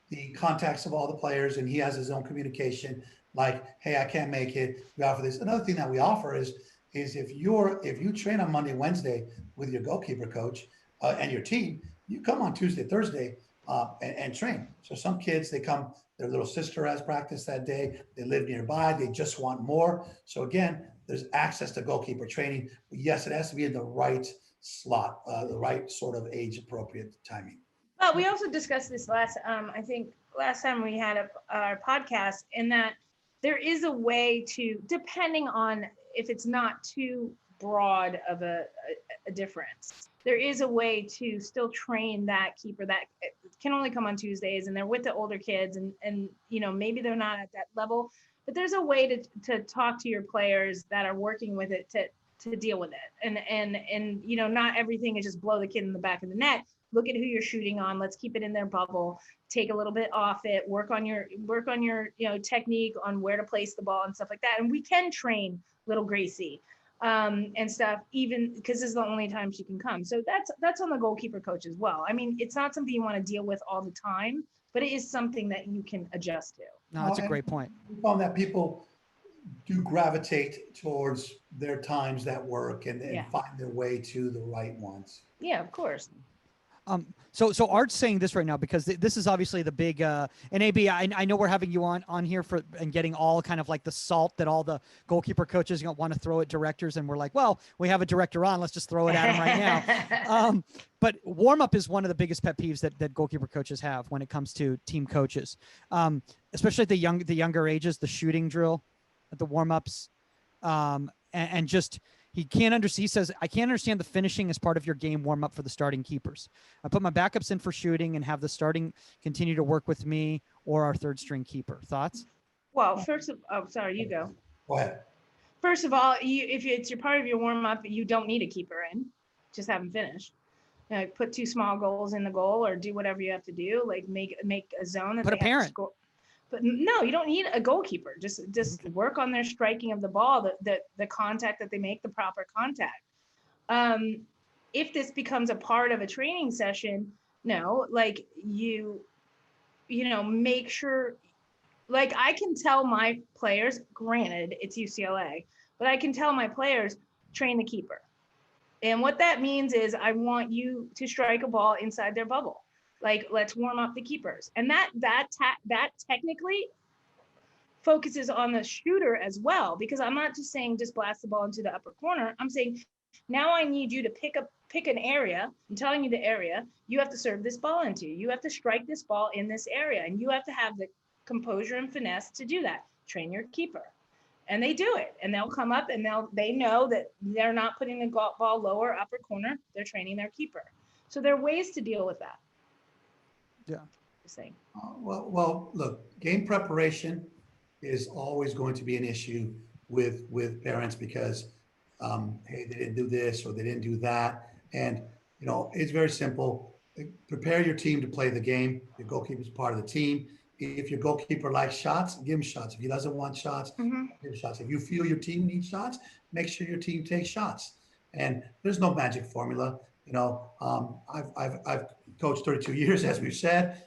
the contacts of all the players, and he has his own communication. Like, hey, I can't make it. We offer this. Another thing that we offer is if you train on Monday, Wednesday with your goalkeeper coach and your team, you come on Tuesday, Thursday and train. So some kids, they come, their little sister has practice that day. They live nearby. They just want more. So again, there's access to goalkeeper training. But yes, it has to be in the right slot, the right sort of age appropriate timing. Well, we also discussed this I think last time we had our podcast, in that there is a way to, depending on if it's not too broad of a difference, there is a way to still train that keeper that can only come on Tuesdays, and they're with the older kids, and maybe they're not at that level, but there's a way to talk to your players that are working with it to deal with it. And not everything is just blow the kid in the back of the net. Look at who you're shooting on. Let's keep it in their bubble. Take a little bit off it. Work on your technique on where to place the ball and stuff like that. And we can train little Gracie and stuff, even because this is the only time she can come. So that's on the goalkeeper coach as well. I mean, it's not something you want to deal with all the time, but it is something that you can adjust to. No, that's a great point. We found that people do gravitate towards their times that work and find their way to the right ones. Yeah, of course. So Art's saying this right now because this is obviously the big and AB, I know we're having you on here for and getting all kind of like the salt that all the goalkeeper coaches want to throw at directors, and we're like, well, we have a director on, let's just throw it at him right now. But warm up is one of the biggest pet peeves that goalkeeper coaches have when it comes to team coaches, especially at the younger ages, the shooting drill, at the warm ups, and just. He says, I can't understand the finishing as part of your game warm up for the starting keepers. I put my backups in for shooting and have the starting continue to work with me or our third string keeper. Thoughts? Well, sorry, you go. Go ahead. First of all, if it's your part of your warm up, you don't need a keeper in. Just have them finish. Put 2 small goals in the goal, or do whatever you have to do. Like make a zone that put a parent. But no, you don't need a goalkeeper. Just work on their striking of the ball, the contact that they make, the proper contact. If this becomes a part of a training session, no, like you make sure, like I can tell my players, granted it's UCLA, but I can tell my players, train the keeper. And what that means is I want you to strike a ball inside their bubble. Like, let's warm up the keepers. And that technically focuses on the shooter as well, because I'm not just saying just blast the ball into the upper corner. I'm saying now I need you to pick an area. I'm telling you the area you have to serve this ball into. You have to strike this ball in this area, and you have to have the composure and finesse to do that. Train your keeper. And they do it, and they'll come up and they know that they're not putting the ball lower upper corner. They're training their keeper. So there are ways to deal with that. Yeah. Just saying. Well, look, game preparation is always going to be an issue with parents because, hey, they didn't do this or they didn't do that. And, it's very simple. Prepare your team to play the game. Your goalkeeper is part of the team. If your goalkeeper likes shots, give him shots. If he doesn't want shots, give him shots. If you feel your team needs shots, make sure your team takes shots. And there's no magic formula. I've coached 32 years, as we've said.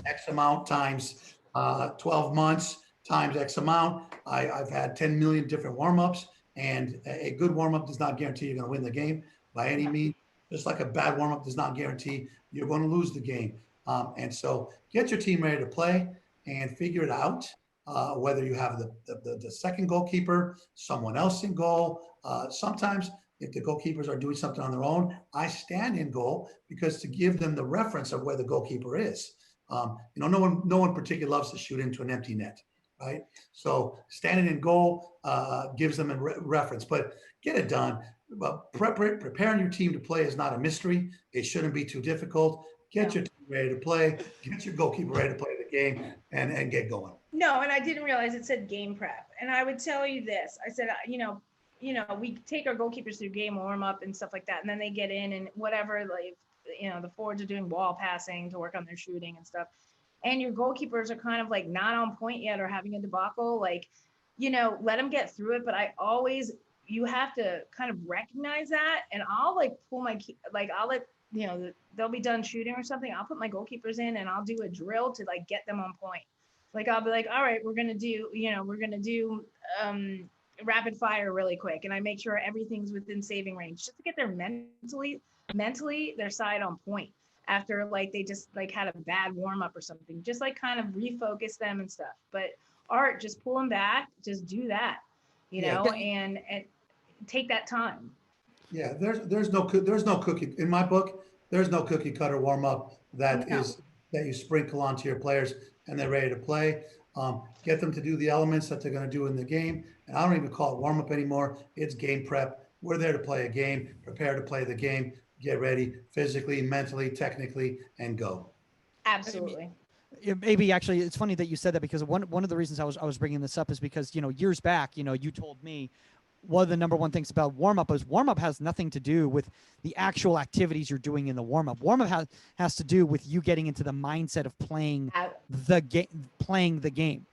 X amount times 12 months times X amount. I've had 10 million different warm-ups, and a good warm-up does not guarantee you're going to win the game by any means. Just like a bad warm-up does not guarantee you're going to lose the game. And so get your team ready to play and figure it out, whether you have the second goalkeeper, someone else in goal. Sometimes if the goalkeepers are doing something on their own, I stand in goal because to give them the reference of where the goalkeeper is. No one particularly loves to shoot into an empty net, right? So standing in goal gives them a reference, but get it done. But preparing your team to play is not a mystery. It shouldn't be too difficult. Get your team ready to play. Get your goalkeeper ready to play the game and get going. No, and I didn't realize it said game prep. And I would tell you this. I said, we take our goalkeepers through game warm up and stuff like that, and then they get in and whatever, like, the forwards are doing wall passing to work on their shooting and stuff. And your goalkeepers are kind of like not on point yet or having a debacle, like, let them get through it. But you have to kind of recognize that. And I'll pull I'll let, they'll be done shooting or something. I'll put my goalkeepers in and I'll do a drill to get them on point. I'll be like, all right, we're going to do rapid fire really quick. And I make sure everything's within saving range just to get their mentally their side on point after they just had a bad warm up or something, just kind of refocus them and stuff. But Art, just pull them back, just do that, and take that time. Yeah, there's no cookie in my book. There's no cookie cutter warm up that you sprinkle onto your players and they're ready to play. Get them to do the elements that they're going to do in the game. And I don't even call it warm up anymore. It's game prep. We're there to play a game, prepare to play the game, get ready physically, mentally, technically, and go. Absolutely. Maybe actually, it's funny that you said that because one of the reasons I was bringing this up is because years back, you told me one of the number one things about warm-up is warm-up has nothing to do with the actual activities you're doing in the warm-up. Warm-up has to do with you getting into the mindset of playing the game.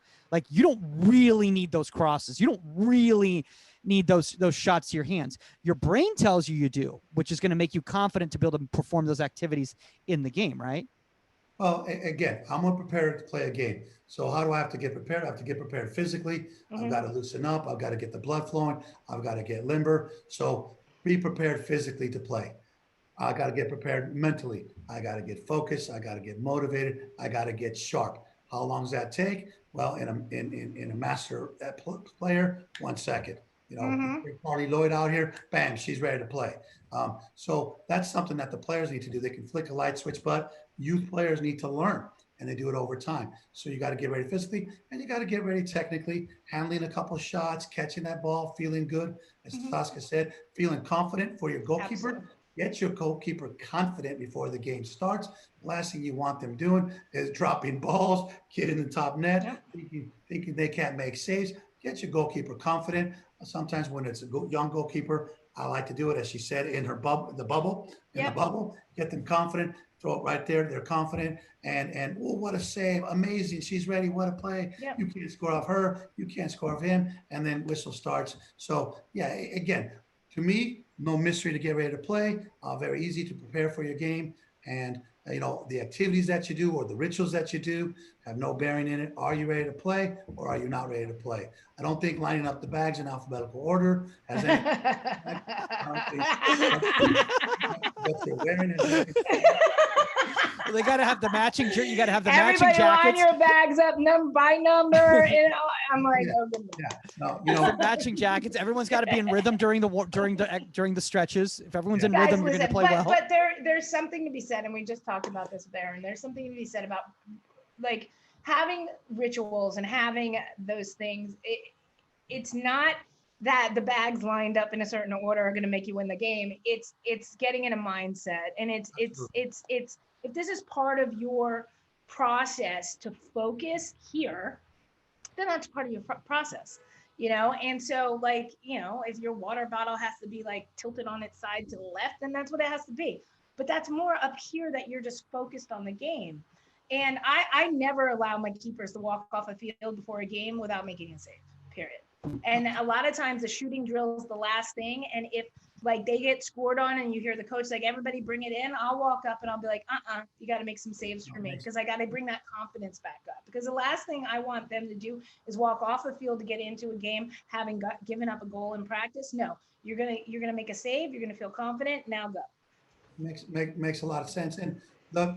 You don't really need those crosses. You don't really need those shots to your hands. Your brain tells you do, which is going to make you confident to be able to perform those activities in the game, right? Well, again, I'm going to prepare to play a game. So how do I have to get prepared? I have to get prepared physically. I've got to loosen up. I've got to get the blood flowing. I've got to get limber. So be prepared physically to play. I got to get prepared mentally. I got to get focused. I got to get motivated. I got to get sharp. How long does that take? Well, in a master player, 1 second. Marty Lloyd out here, bam, she's ready to play. So that's something that the players need to do. They can flick a light switch, but youth players need to learn, and they do it over time. So you got to get ready physically, and you got to get ready technically, handling a couple of shots, catching that ball, feeling good, as Tosca said, feeling confident for your goalkeeper. Absolutely. Get your goalkeeper confident before the game starts. The last thing you want them doing is dropping balls, getting the top net, thinking they can't make saves. Get your goalkeeper confident. Sometimes when it's a young goalkeeper, I like to do it, as she said, in the bubble, get them confident, throw it right there. They're confident. And oh, what a save. Amazing. She's ready. What a play. Yep. You can't score off her. You can't score off him. And then whistle starts. So, yeah, again, to me, no mystery to get ready to play. Very easy to prepare for your game. And, the activities that you do or the rituals that you do have no bearing in it. Are you ready to play or are you not ready to play? I don't think lining up the bags in alphabetical order has any. What they're wearing is They got to have the matching shirt. You got to have the matching jackets. Everybody line your bags up by number in I'm like, oh goodness. Yeah. No, you know, Matching jackets. Everyone's got to be in rhythm during the stretches. If everyone's in Guys, rhythm, you're going to listen, play well. but there's something to be said, and we just talked about this with Aaron. There's something to be said about like having rituals and having those things. It's not that the bags lined up in a certain order are going to make you win the game. It's getting in a mindset, and it's if this is part of your process to focus here, then that's part of your process, and so like, if your water bottle has to be like tilted on its side to the left, then that's what it has to be. But that's more up here that you're just focused on the game. And I never allow my keepers to walk off a field before a game without making a save, period. And a lot of times the shooting drill is the last thing. And if like they get scored on and you hear the coach like, everybody bring it in, I'll walk up and I'll be like, you got to make some saves for me, because I got to bring that confidence back up. Because the last thing I want them to do is walk off the field to get into a game having given up a goal in practice. No, you're gonna make a save. You're gonna feel confident. Now go. Makes a lot of sense. And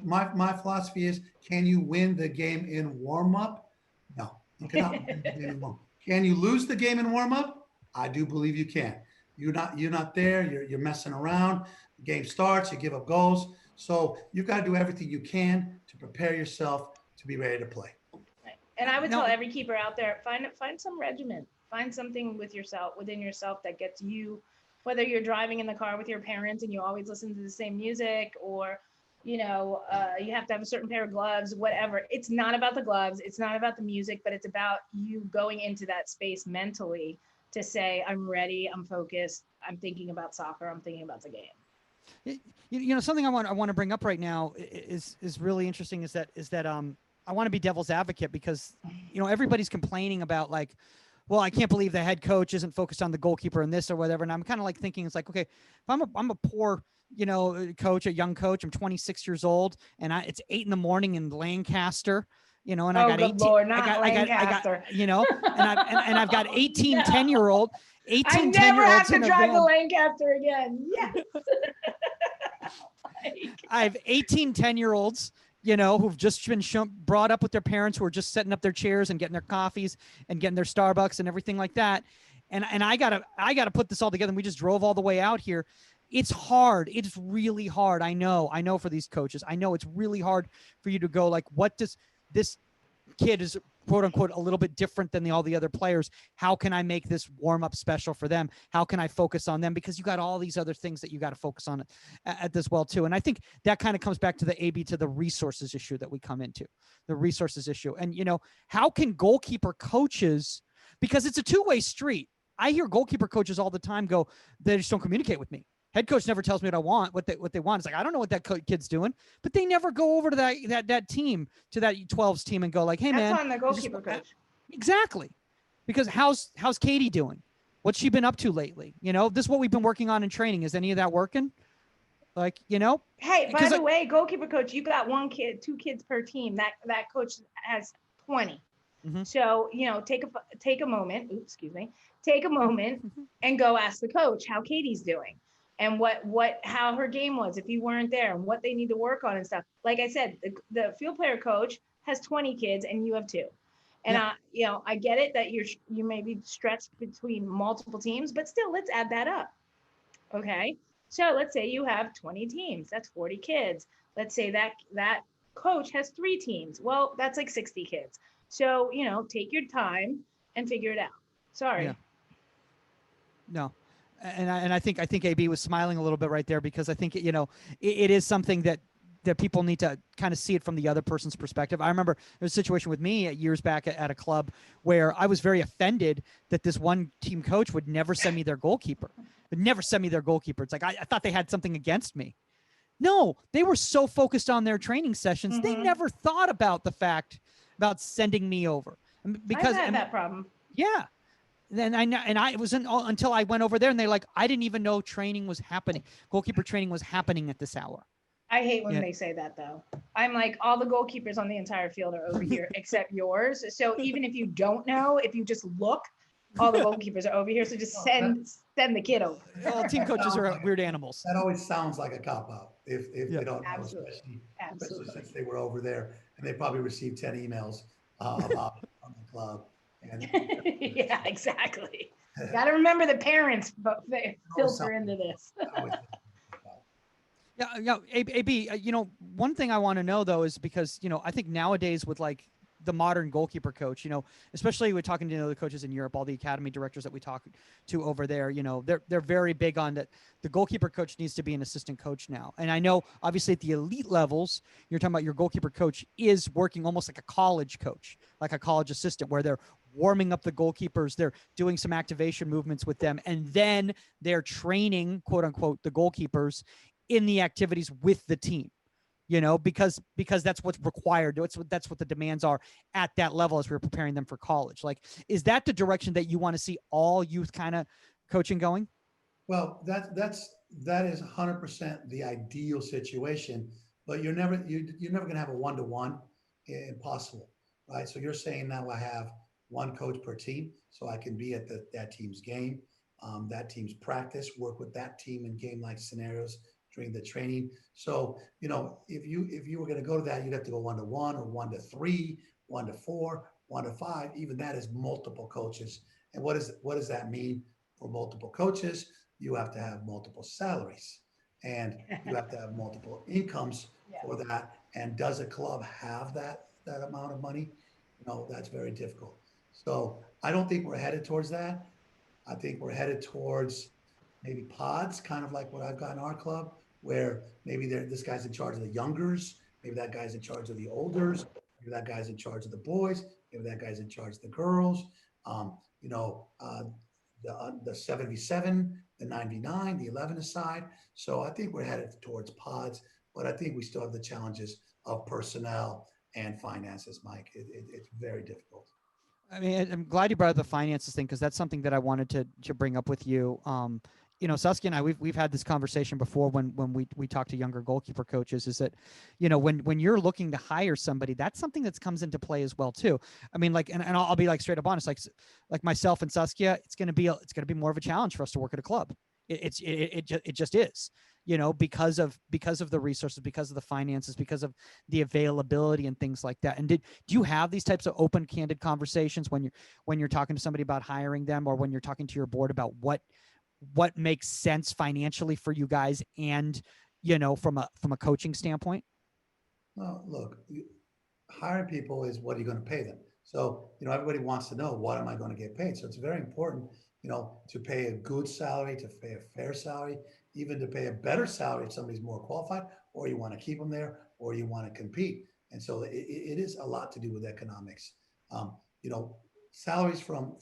my philosophy is, can you win the game in warm up? No, you cannot win the game in warm up. Can you lose the game in warm up? I do believe you can. You're not there. You're messing around. The game starts. You give up goals. So you've got to do everything you can to prepare yourself to be ready to play. Right. And I would tell every keeper out there, find some regimen. Find something within yourself that gets you, whether you're driving in the car with your parents and you always listen to the same music, or you have to have a certain pair of gloves, whatever. It's not about the gloves. It's not about the music, but it's about you going into that space mentally to say, I'm ready, I'm focused, I'm thinking about soccer, I'm thinking about the game. Something I want to bring up right now is really interesting is that I want to be devil's advocate, because, everybody's complaining about like, well, I can't believe the head coach isn't focused on the goalkeeper in this or whatever. And I'm kind of like thinking, it's like, okay, if I'm a poor, coach, a young coach, I'm 26 years old, and it's 8 a.m. in Lancaster, and I got 18, Lord, I got, Lancaster. and I've got 18, No. 10-year-old, 18, I 10-year-olds never have to in a drive van. to Lancaster again. Yes. I have 18, 10-year-olds, who've just been brought up with their parents, who are just setting up their chairs and getting their coffees and getting their Starbucks and everything like that. And I gotta put this all together. And we just drove all the way out here. It's hard. It's really hard. I know for these coaches, I know it's really hard for you to go like, what does this kid is quote unquote a little bit different than all the other players. How can I make this warm up special for them? How can I focus on them? Because you got all these other things that you got to focus on at this well too. And I think that kind of comes back to the resources issue that we come into, the resources issue. And how can goalkeeper coaches, because it's a two-way street. I hear goalkeeper coaches all the time go, they just don't communicate with me. Head coach never tells me what I want, what they want. It's like, I don't know what that kid's doing, but they never go over to that team, to that 12s team, and go like, hey, man. That's on the goalkeeper coach. Exactly. Because how's Katie doing? What's she been up to lately? This is what we've been working on in training. Is any of that working? Like, Hey, by the way, goalkeeper coach, you got 1 kid, 2 kids per team. That coach has 20. Mm-hmm. So, take a moment. Oops, excuse me. Take a moment and go ask the coach how Katie's doing, and how her game was if you weren't there, and what they need to work on and stuff. Like I said, the field player coach has 20 kids and you have 2. And I get it that you may be stretched between multiple teams, but still, let's add that up. Okay. So let's say you have 20 teams. That's 40 kids. Let's say that coach has 3 teams. Well, that's like 60 kids. So, take your time and figure it out. Sorry. Yeah. No. And I think AB was smiling a little bit right there, because I think, it is something that people need to kind of see it from the other person's perspective. I remember there was a situation with me years back at a club where I was very offended that this one team coach would never send me their goalkeeper. It's like, I thought they had something against me. No, they were so focused on their training sessions. Mm-hmm. They never thought about the fact about sending me over. Because I had that problem. Yeah. Then it wasn't until I went over there and they're like, I didn't even know training was happening. Goalkeeper training was happening at this hour. I hate when they say that, though. I'm like, all the goalkeepers on the entire field are over here except yours. So even if you don't know, if you just look, all the goalkeepers are over here. So just send the kid over. All team coaches are weird animals. That always sounds like a cop-out if they don't know, Absolutely. especially since they were over there, and they probably received 10 emails about the club. And Yeah, exactly. Got to remember the parents, but filter something. into this. Always. Yeah, yeah. AB, one thing I want to know though is because I think nowadays with like the modern goalkeeper coach, especially with talking to the coaches in Europe, all the academy directors that we talk to over there, they're very big on that. The goalkeeper coach needs to be an assistant coach now, and I know obviously at the elite levels, you're talking about your goalkeeper coach is working almost like a college coach, like a college assistant, where they're warming up the goalkeepers, they're doing some activation movements with them, and then they're training, quote unquote, the goalkeepers in the activities with the team, because that's what's required. That's what the demands are at that level as we're preparing them for college. Like, is that the direction that you want to see all youth kind of coaching going? Well, that is 100% the ideal situation, but you're never going to have a one-to-one. Impossible, right? So you're saying now I have one coach per team, so I can be at that team's game, that team's practice, work with that team in game-like scenarios during the training. So if you were going to go to that, you'd have to go one-to-one or 1-to-3, 1-to-4, 1-to-5. Even that is multiple coaches. And what does that mean for multiple coaches? You have to have multiple salaries and you have to have multiple incomes Yeah. for that. And does a club have that amount of money? No, that's very difficult. So I don't think we're headed towards that. I think we're headed towards maybe pods, kind of like what I've got in our club, where maybe this guy's in charge of the youngers, maybe that guy's in charge of the olders, maybe that guy's in charge of the boys, maybe that guy's in charge of the girls. Um, you know, uh, the 77, the 99, the 11 aside. So I think we're headed towards pods, but I think we still have the challenges of personnel and finances, Mike. It's very difficult. I mean, I'm glad you brought up the finances thing because that's something that I wanted to bring up with you. Saskia and I, we've had this conversation before when we talk to younger goalkeeper coaches. Is that, when you're looking to hire somebody, that's something that comes into play as well too. I mean, like, and I'll be like straight up honest, like myself and Saskia, it's gonna be more of a challenge for us to work at a club. It just is. Because of the resources, because of the finances, because of the availability and things like that. And do you have these types of open, candid conversations when you're talking to somebody about hiring them, or when you're talking to your board about what makes sense financially for you guys, and from a coaching standpoint? Well, look, hiring people is what are you going to pay them? So, everybody wants to know, what am I going to get paid? So it's very important, to pay a good salary, to pay a fair salary, even to pay a better salary if somebody's more qualified, or you want to keep them there, or you want to compete. And so it is a lot to do with economics. Um, you know, Salaries from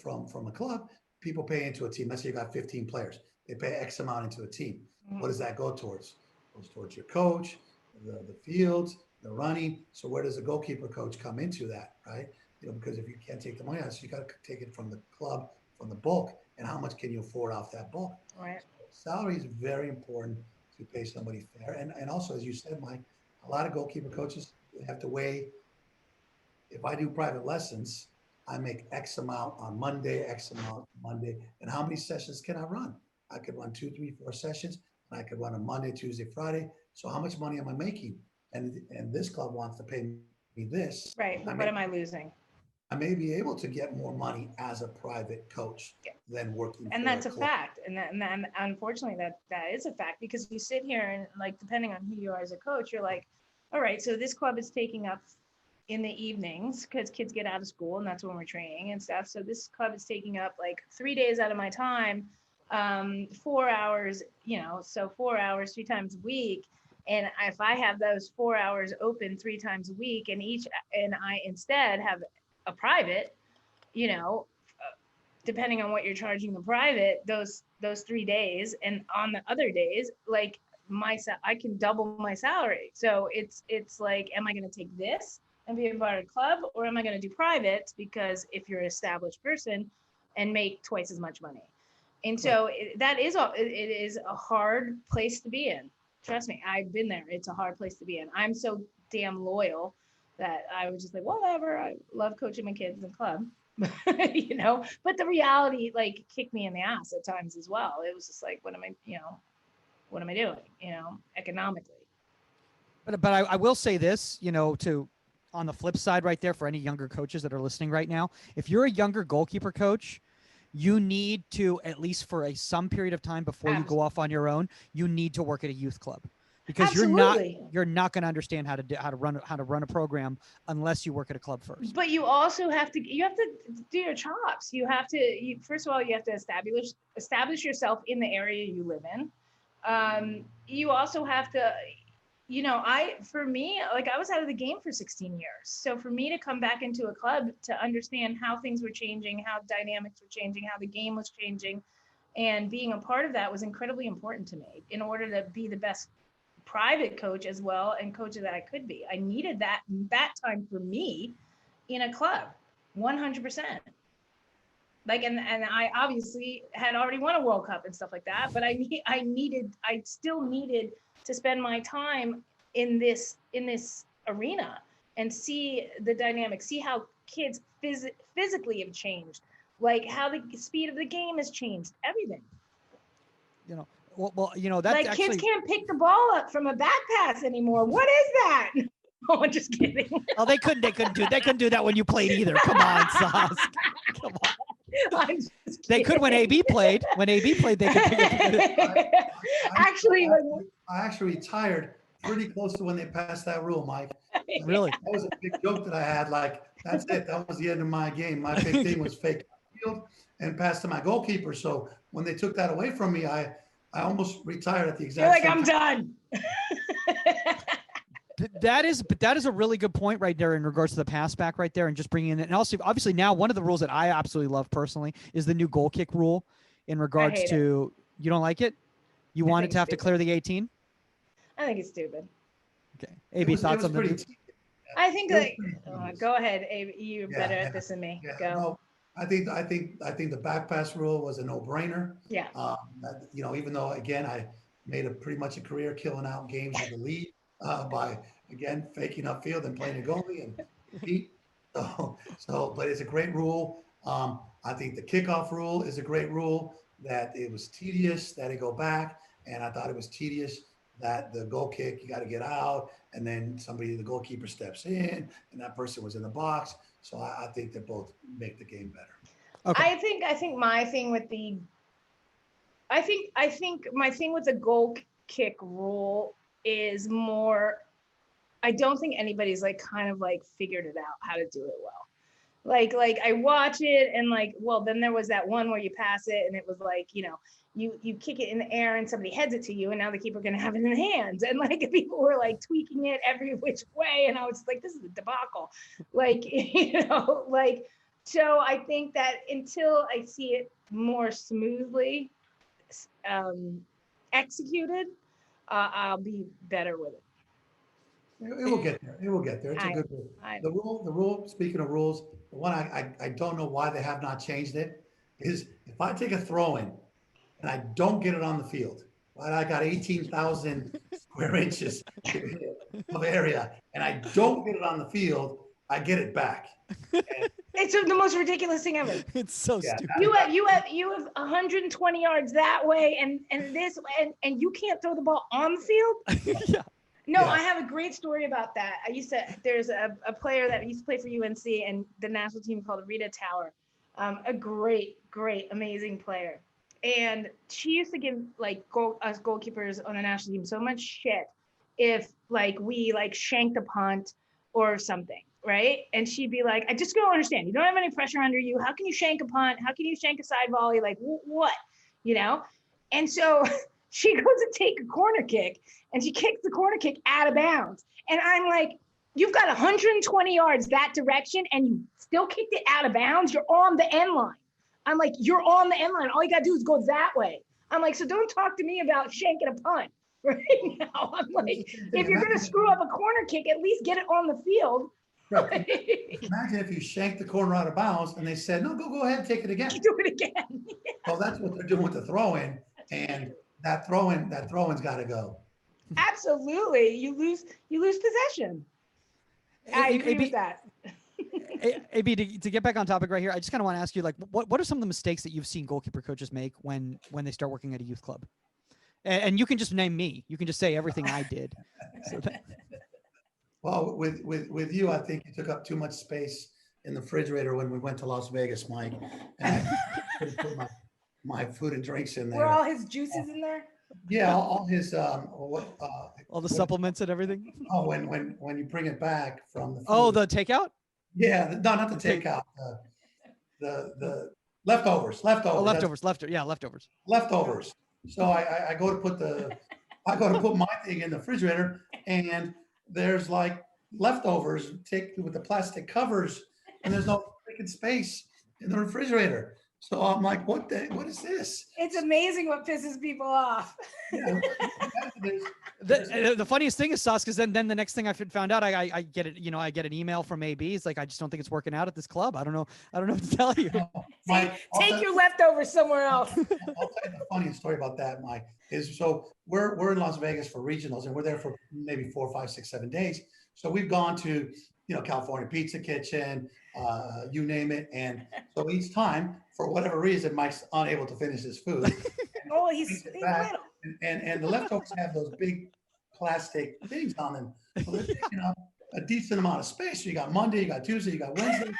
a club, people pay into a team. Let's say you got 15 players. They pay X amount into a team. What does that go towards? It goes towards your coach, the fields, the running. So where does the goalkeeper coach come into that, right? Because if you can't take the money out, so you got to take it from the club, from the bulk, and how much can you afford off that bulk? Right. So salary is very important to pay somebody fair. And also, as you said, Mike, a lot of goalkeeper coaches, they have to weigh, if I do private lessons, I make X amount on Monday, X amount Monday, and how many sessions can I run? I could run 2, 3, 4 sessions, and I could run a Monday, Tuesday, Friday. So how much money am I making? And this club wants to pay me this. Right. But what am I losing? I may be able to get more money as a private coach than working And for that's a a club. fact. And unfortunately, that is a fact, because you sit here and, like, depending on who you are as a coach, you're like, all right, so this club is taking up in the evenings because kids get out of school and that's when we're training and stuff. So this club is taking up like 3 days out of my time, 4 hours, so 4 hours 3 times a week. And if I have those 4 hours open 3 times a week, and I instead have a private, you know, depending on what you're charging the private, those 3 days, and on the other days, like, I can double my salary. So it's like, am I going to take this and be a part of the club, or am I going to do private? Because if you're an established person, and make twice as much money. And so it is a hard place to be in. Trust me, I've been there. It's a hard place to be in. I'm so damn loyal that I was just like, whatever. I love coaching my kids in club. But the reality, like, kicked me in the ass at times as well. It was just like, what am I doing, economically? But I will say this, to on the flip side right there for any younger coaches that are listening right now, if you're a younger goalkeeper coach, you need to, at least for some period of time before you go off on your own, you need to work at a youth club, because you're not going to understand how to run a program unless you work at a club first. But you also have to do your chops. You have to, first of all, you have to establish yourself in the area you live in. You also have to, for me, like, I was out of the game for 16 years. So for me to come back into a club to understand how things were changing, how dynamics were changing, how the game was changing, and being a part of that was incredibly important to me in order to be the best private coach as well and coach that I could be. I needed that time for me in a club, 100%. Like, and I obviously had already won a World Cup and stuff like that, but I still needed to spend my time in this arena and see the dynamics, see how kids physically have changed, like how the speed of the game has changed, everything. Well, that's like, actually... kids can't pick the ball up from a back pass anymore. What is that? Oh, I'm just kidding. Oh, they couldn't do that when you played either. Come on, Sauce. Come on. They could when AB played. When AB played, they could pick it. I actually retired pretty close to when they passed that rule, Mike. Really? That was a big joke that I had. Like, that's it. That was the end of my game. My big thing was fake field and pass to my goalkeeper. So when they took that away from me, I almost retired at the exact same time. I'm done. That is a really good point right there in regards to the pass back right there, and just bringing in, and also obviously now one of the rules that I absolutely love personally is the new goal kick rule in regards to, you don't like it? You want it to have to clear the 18? I think it's stupid. Okay. AB, thoughts on the I think go ahead, AB, you're better at this than me. Yeah, go. No, I think the back pass rule was a no-brainer. Yeah. Even though, again, I made pretty much a career killing out games with the lead by, again, faking upfield and playing a goalie and compete. But it's a great rule. I think the kickoff rule is a great rule, that it was tedious that it go back. And I thought it was tedious that the goal kick, you got to get out, and then the goalkeeper steps in, and that person was in the box. So I think they both make the game better. Okay. I think my thing with the goal kick rule is more, I don't think anybody's kind of figured it out how to do it well. Like I watch it and then there was that one where you pass it and it was you kick it in the air and somebody heads it to you, and now the keeper going to have it in the hands, and people were tweaking it every which way, and I was this is a debacle. So I think that until I see it more smoothly executed, I'll be better with it. It will get there. It will get there. It's a good rule. The rule, speaking of rules, the one I don't know why they have not changed it is, if I take a throw in and I don't get it on the field, right? I got 18,000 square inches of area and I don't get it on the field, I get it back. It's the most ridiculous thing ever. It's so stupid. You have 120 yards that way and this and you can't throw the ball on the field. Yeah. No, I have a great story about that. There's a player that used to play for UNC and the national team called Rita Tower, a great, amazing player. And she used to give us goalkeepers on the national team so much shit if we shanked a punt or something, right? And she'd be like, I just don't understand. You don't have any pressure under you. How can you shank a punt? How can you shank a side volley? What? And so she goes to take a corner kick and she kicks the corner kick out of bounds. And I'm like, you've got 120 yards that direction and you still kicked it out of bounds. You're on the end line. I'm like, you're on the end line. All you got to do is go that way. I'm like, so don't talk to me about shanking a punt right now. I'm like, if you're going to screw up a corner kick, at least get it on the field. Right. Imagine if you shanked the corner out of bounds and they said, no, go ahead and take it again. Do it again. Well, that's what they're doing with the throw-in, and that throw-in's got to go. Absolutely. You lose possession. I agree with that. AB, to get back on topic right here, I just kind of want to ask you, what are some of the mistakes that you've seen goalkeeper coaches make when they start working at a youth club? And you can just name me. You can just say everything I did. Well, with you, I think you took up too much space in the refrigerator when we went to Las Vegas, Mike. And I couldn't put my food and drinks in Were there. all his juices in there? Yeah, all his All the what- supplements and everything. oh, when you bring it back from the food. Oh, the takeout. Yeah, no, not the takeout. The leftovers. Oh, leftovers. Leftovers. So I go to put my thing in the refrigerator, and there's like leftovers take with the plastic covers, and there's no freaking space in the refrigerator. So I'm like, what is this? It's amazing what pisses people off. Yeah, The funniest thing is, Sauce, because then the next thing I found out, I get it, I get an email from AB. It's like, I just don't think it's working out at this club. I don't know what to tell you. Mike, Take your leftovers somewhere else. I'll tell you the funniest story about that, Mike, is so we're in Las Vegas for regionals, and we're there for maybe 4, 5, 6, 7 days. So we've gone to, California Pizza Kitchen, you name it. And so each time, for whatever reason, Mike's unable to finish his food. Oh, he's back, little. and the leftovers have those big plastic things on them. So they're taking up a decent amount of space. So you got Monday, you got Tuesday, you got Wednesday.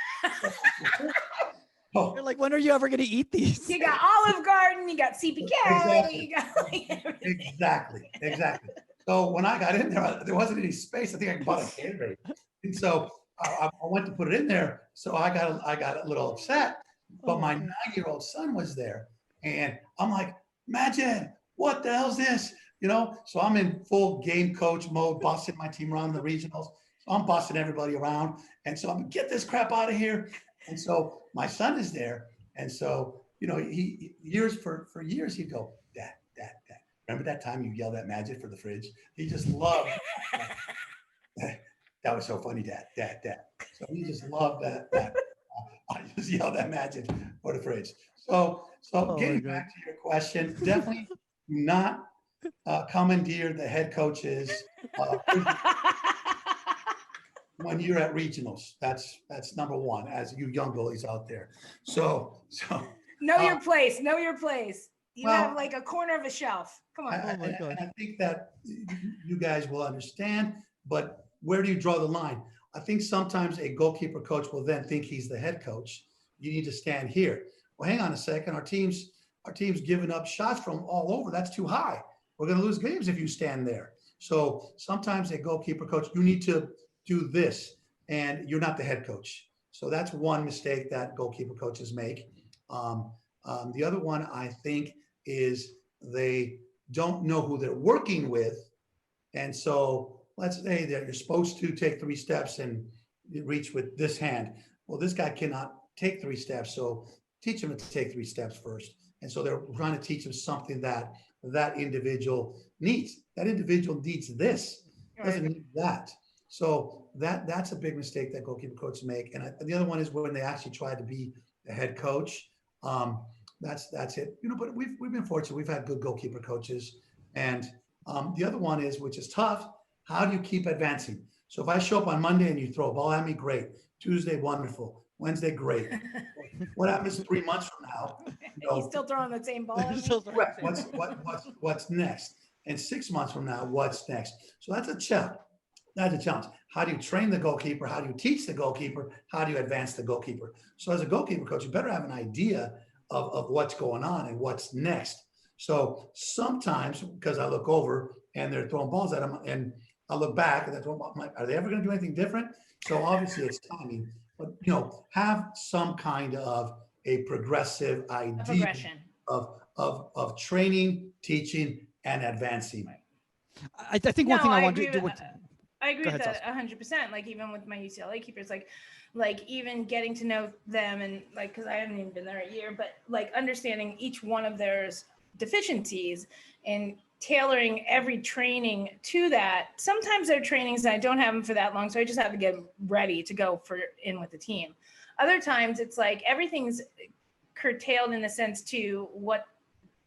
Oh, You're like, when are you ever going to eat these? You got Olive Garden, you got CPK, Exactly. you got like Exactly. So when I got in there wasn't any space. I think I bought a Gatorade, and so I went to put it in there. So I got a little upset. But my 9-year-old son was there, and I'm like, Magid, what the hell's this? So I'm in full game coach mode, bossing my team around the regionals. So I'm bossing everybody around, and so I'm get this crap out of here. And so my son is there, and so he for years he'd go, Dad. Remember that time you yelled at Magid for the fridge? He just loved that was so funny, Dad. So he just loved that. I just yelled at Magid for the fridge. So getting back to your question, definitely not commandeer the head coaches when you're at regionals. That's number one, as you young goalies out there. So know your place. Know your place. You well, have like a corner of a shelf. Come on. and I think that you guys will understand, but where do you draw the line? I think sometimes a goalkeeper coach will then think he's the head coach. You need to stand here. Well, hang on a second. Our team's giving up shots from all over. That's too high. We're going to lose games if you stand there. So sometimes a goalkeeper coach, you need to do this, and you're not the head coach. So that's one mistake that goalkeeper coaches make. The other one, I think, is they don't know who they're working with. And so let's say that you're supposed to take 3 steps and reach with this hand. Well, this guy cannot take 3 steps. So teach him to take 3 steps first. And so they're trying to teach him something that individual needs. That individual needs this, doesn't need that. So that's a big mistake that goalkeeper coaches make. And the other one is when they actually try to be the head coach. That's it. But we've been fortunate. We've had good goalkeeper coaches. And the other one is, which is tough, how do you keep advancing? So if I show up on Monday and you throw a ball at me, great. Tuesday, wonderful. Wednesday, great. What happens 3 months from now? He's still throwing the same ball. What's next? And 6 months from now, what's next? So that's a challenge. That's a challenge. How do you train the goalkeeper? How do you teach the goalkeeper? How do you advance the goalkeeper? So as a goalkeeper coach, you better have an idea of what's going on and what's next. So sometimes, because I look over and they're throwing balls at them, and I look back and I'm like, are they ever going to do anything different? So obviously it's timing, but have some kind of a progressive idea of training, teaching, and advancing. I think one thing I want to do. I agree with that 100%. Like even with my UCLA keepers, like even getting to know them and like, cause I haven't even been there a year, but like understanding each one of their deficiencies and tailoring every training to that. Sometimes there are trainings that I don't have them for that long, so I just have to get ready to go in with the team. Other times it's like everything's curtailed in a sense to what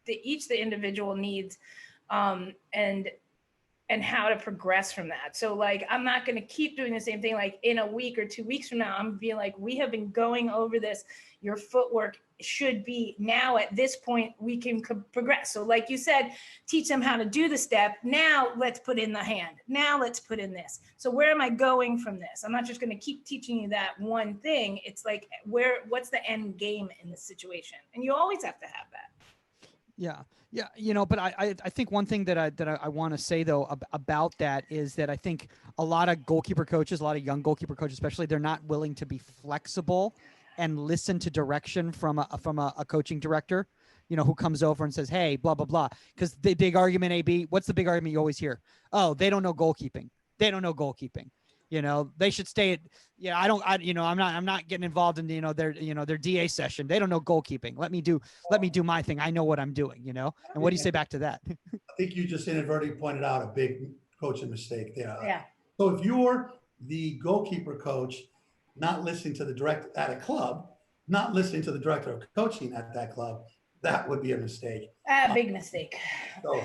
each individual needs. And and how to progress from that. So like, I'm not going to keep doing the same thing. Like in a week or 2 weeks from now, I'm being like, we have been going over this. Your footwork should be now at this point, we can progress. So like you said, teach them how to do the step. Now let's put in the hand. Now let's put in this. So where am I going from this? I'm not just going to keep teaching you that one thing. It's like, what's the end game in this situation? And you always have to have that. Yeah. Yeah. You know, but I think one thing that I want to say though about that is that I think a lot of goalkeeper coaches, a lot of young goalkeeper coaches, especially, they're not willing to be flexible and listen to direction from a coaching director, you know, who comes over and says, hey, blah, blah, blah. Because the big argument, AB, what's the big argument you always hear? Oh, they don't know goalkeeping. They don't know goalkeeping. You know, they should stay at, I'm not getting involved in, their DA session. They don't know goalkeeping. Let me do my thing. I know what I'm doing, you know? And what do you say back to that? I think you just inadvertently pointed out a big coaching mistake there. Yeah. So if you're the goalkeeper coach, not listening to the director at a club, not listening to the director of coaching at that club, that would be a mistake. A big mistake. So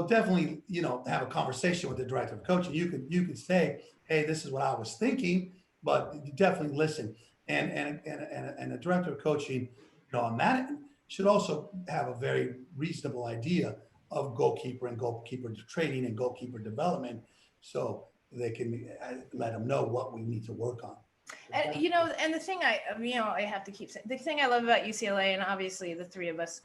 definitely, have a conversation with the director of coaching. You could say, hey, this is what I was thinking, but definitely listen. And the director of coaching, on that end, should also have a very reasonable idea of goalkeeper and goalkeeper training and goalkeeper development, so they can let them know what we need to work on. And, and the thing I have to keep saying, the thing I love about UCLA, and obviously the three of us,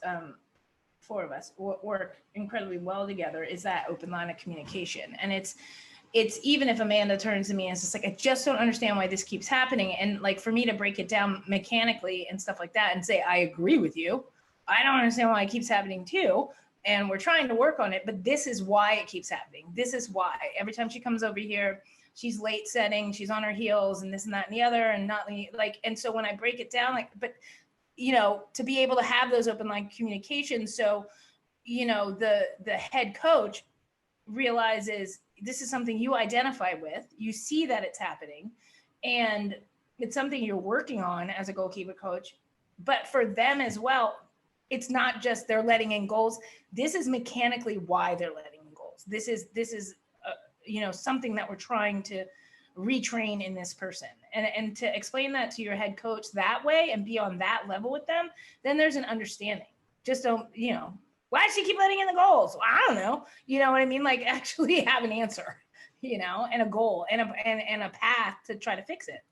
four of us work incredibly well together, is that open line of communication. And it's even if Amanda turns to me and it's just like, I just don't understand why this keeps happening. And like, for me to break it down mechanically and stuff like that and say, I agree with you. I don't understand why it keeps happening too. And we're trying to work on it, but this is why it keeps happening. This is why every time she comes over here, she's late setting, she's on her heels and this and that and the other, and not like, and so when I break it down, like, but to be able to have those open line communications. So, the head coach realizes this is something you identify with, you see that it's happening, and it's something you're working on as a goalkeeper coach. But for them as well, it's not just they're letting in goals. This is mechanically why they're letting in goals. This is something that we're trying to retrain in this person, and to explain that to your head coach that way and be on that level with them, then there's an understanding. Just don't, why does she keep letting in the goals? Well, I don't know. You know what I mean? Like, actually have an answer, and a goal and a path to try to fix it.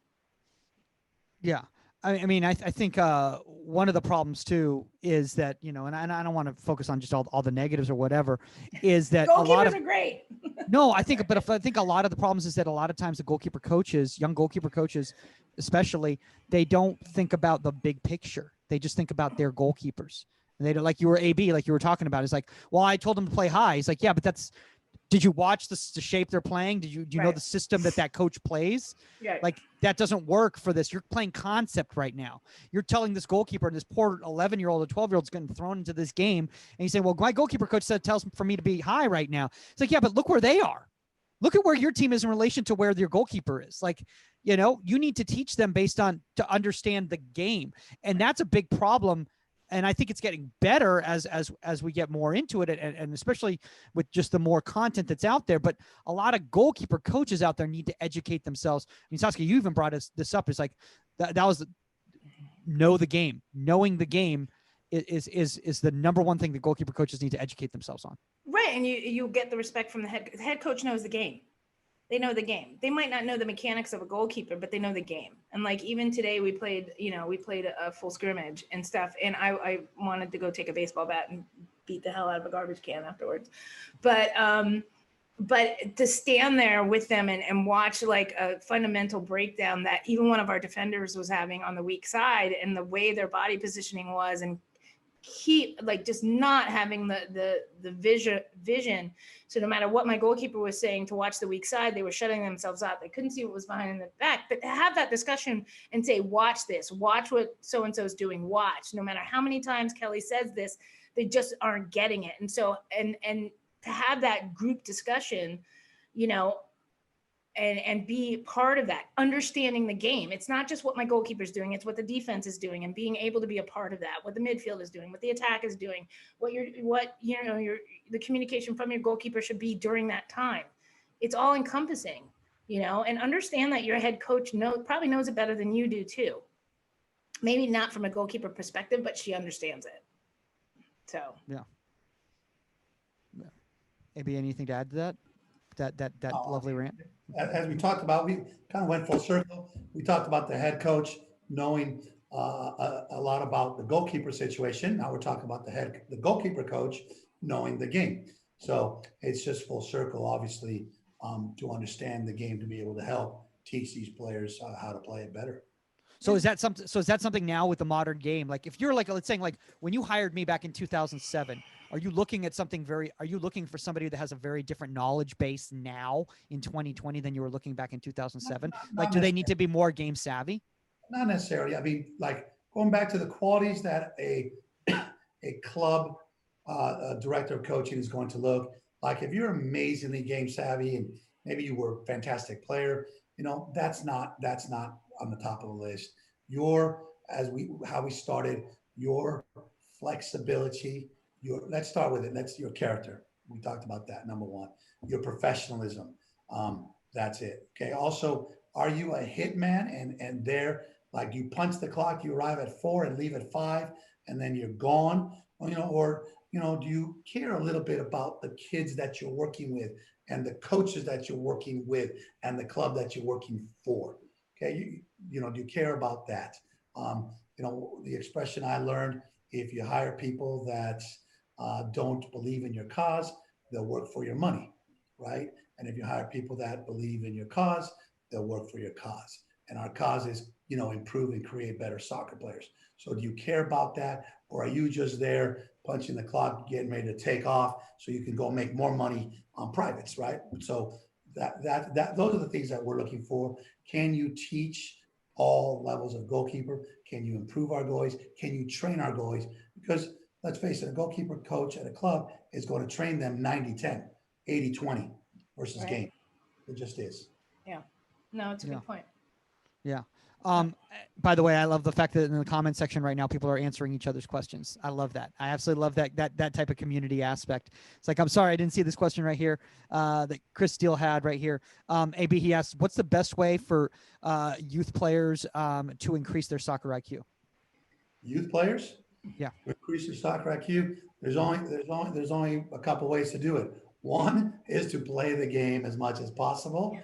Yeah. I mean, I think one of the problems too is that, and I don't want to focus on just all the negatives or whatever, is that goalkeepers are great. No, I think a lot of the problems is that a lot of times the goalkeeper coaches, young goalkeeper coaches, especially, they don't think about the big picture. They just think about their goalkeepers. And they don't, like you were AB, like you were talking about. It's like, well, I told them to play high. He's like, yeah, but did you watch the shape they're playing? Do you know the system that coach plays? Yeah. Like, that doesn't work for this. You're playing concept right now. You're telling this goalkeeper, and this poor 11-year-old or 12-year-old is getting thrown into this game. And he's saying, well, my goalkeeper coach tells for me to be high right now. It's like, yeah, but look where they are. Look at where your team is in relation to where your goalkeeper is. Like, you need to teach them to understand the game. And that's a big problem. And I think it's getting better as we get more into it, and especially with just the more content that's out there. But a lot of goalkeeper coaches out there need to educate themselves. I mean, Saskia, you even brought this up. It's like that was know the game. Knowing the game is the number one thing that goalkeeper coaches need to educate themselves on. Right, and you get the respect from the head coach knows the game. They know the game. They might not know the mechanics of a goalkeeper, but they know the game. And like, even today we played a full scrimmage and stuff. And I wanted to go take a baseball bat and beat the hell out of a garbage can afterwards. But to stand there with them and watch like a fundamental breakdown that even one of our defenders was having on the weak side, and the way their body positioning was, and keep like just not having the vision. So no matter what my goalkeeper was saying to watch the weak side, they were shutting themselves out. They couldn't see what was behind in the back. But to have that discussion and say, watch this, watch what so-and-so is doing, watch, no matter how many times Kelly says this, they just aren't getting it. And so, and to have that group discussion, and be part of that, understanding the game. It's not just what my goalkeeper's doing, it's what the defense is doing, and being able to be a part of that, what the midfield is doing, what the attack is doing, the communication from your goalkeeper should be during that time. It's all encompassing, and understand that your head coach probably knows it better than you do too. Maybe not from a goalkeeper perspective, but she understands it. So yeah. AB, anything to add to that lovely rant? As we talked about, we kind of went full circle. We talked about the head coach knowing a lot about the goalkeeper situation. Now we're talking about the goalkeeper coach knowing the game. So it's just full circle, obviously, to understand the game, to be able to help teach these players how to play it better. So is that something now with the modern game? Like if you're like, let's say like when you hired me back in 2007, are you looking for somebody that has a very different knowledge base now in 2020 than you were looking back in 2007? Like, do they need to be more game savvy? Not necessarily. I mean, like going back to the qualities that a club director of coaching is going to look like. If you're amazingly game savvy and maybe you were a fantastic player, that's not on the top of the list. How we started, your flexibility, let's start with it. That's your character. We talked about that. Number one, your professionalism. That's it. Okay. Also, are you a hitman and there, like you punch the clock, you arrive at 4 and leave at 5, and then you're gone? Or do you care a little bit about the kids that you're working with and the coaches that you're working with and the club that you're working for? Okay. Do you care about that? The expression I learned, if you hire people that don't believe in your cause, they'll work for your money, right? And if you hire people that believe in your cause, they'll work for your cause. And our cause is, improve and create better soccer players. So do you care about that? Or are you just there punching the clock, getting ready to take off so you can go make more money on privates, right? So those are the things that we're looking for. Can you teach all levels of goalkeeper? Can you improve our goalies? Can you train our goalies? Because let's face it, a goalkeeper coach at a club is going to train them 90-10, 80-20 versus Right. game. It just is. Yeah. No, it's a good point. Yeah. By the way, I love the fact that in the comment section right now, people are answering each other's questions. I love that. I absolutely love that type of community aspect. It's like, I'm sorry, I didn't see this question right here that Chris Steele had right here. AB, he asked, what's the best way for youth players to increase their soccer IQ? Youth players? Yeah. To increase their soccer IQ, there's only a couple ways to do it. One is to play the game as much as possible.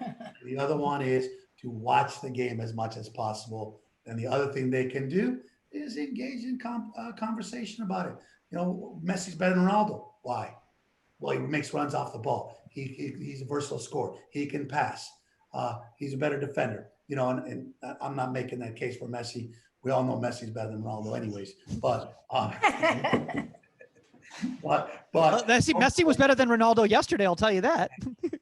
The other one is to watch the game as much as possible. And the other thing they can do is engage in conversation about it. Messi's better than Ronaldo. Why? Well, he makes runs off the ball. He's a versatile scorer. He can pass. He's a better defender. And I'm not making that case for Messi. We all know Messi's better than Ronaldo anyways. But Messi was better than Ronaldo yesterday, I'll tell you that.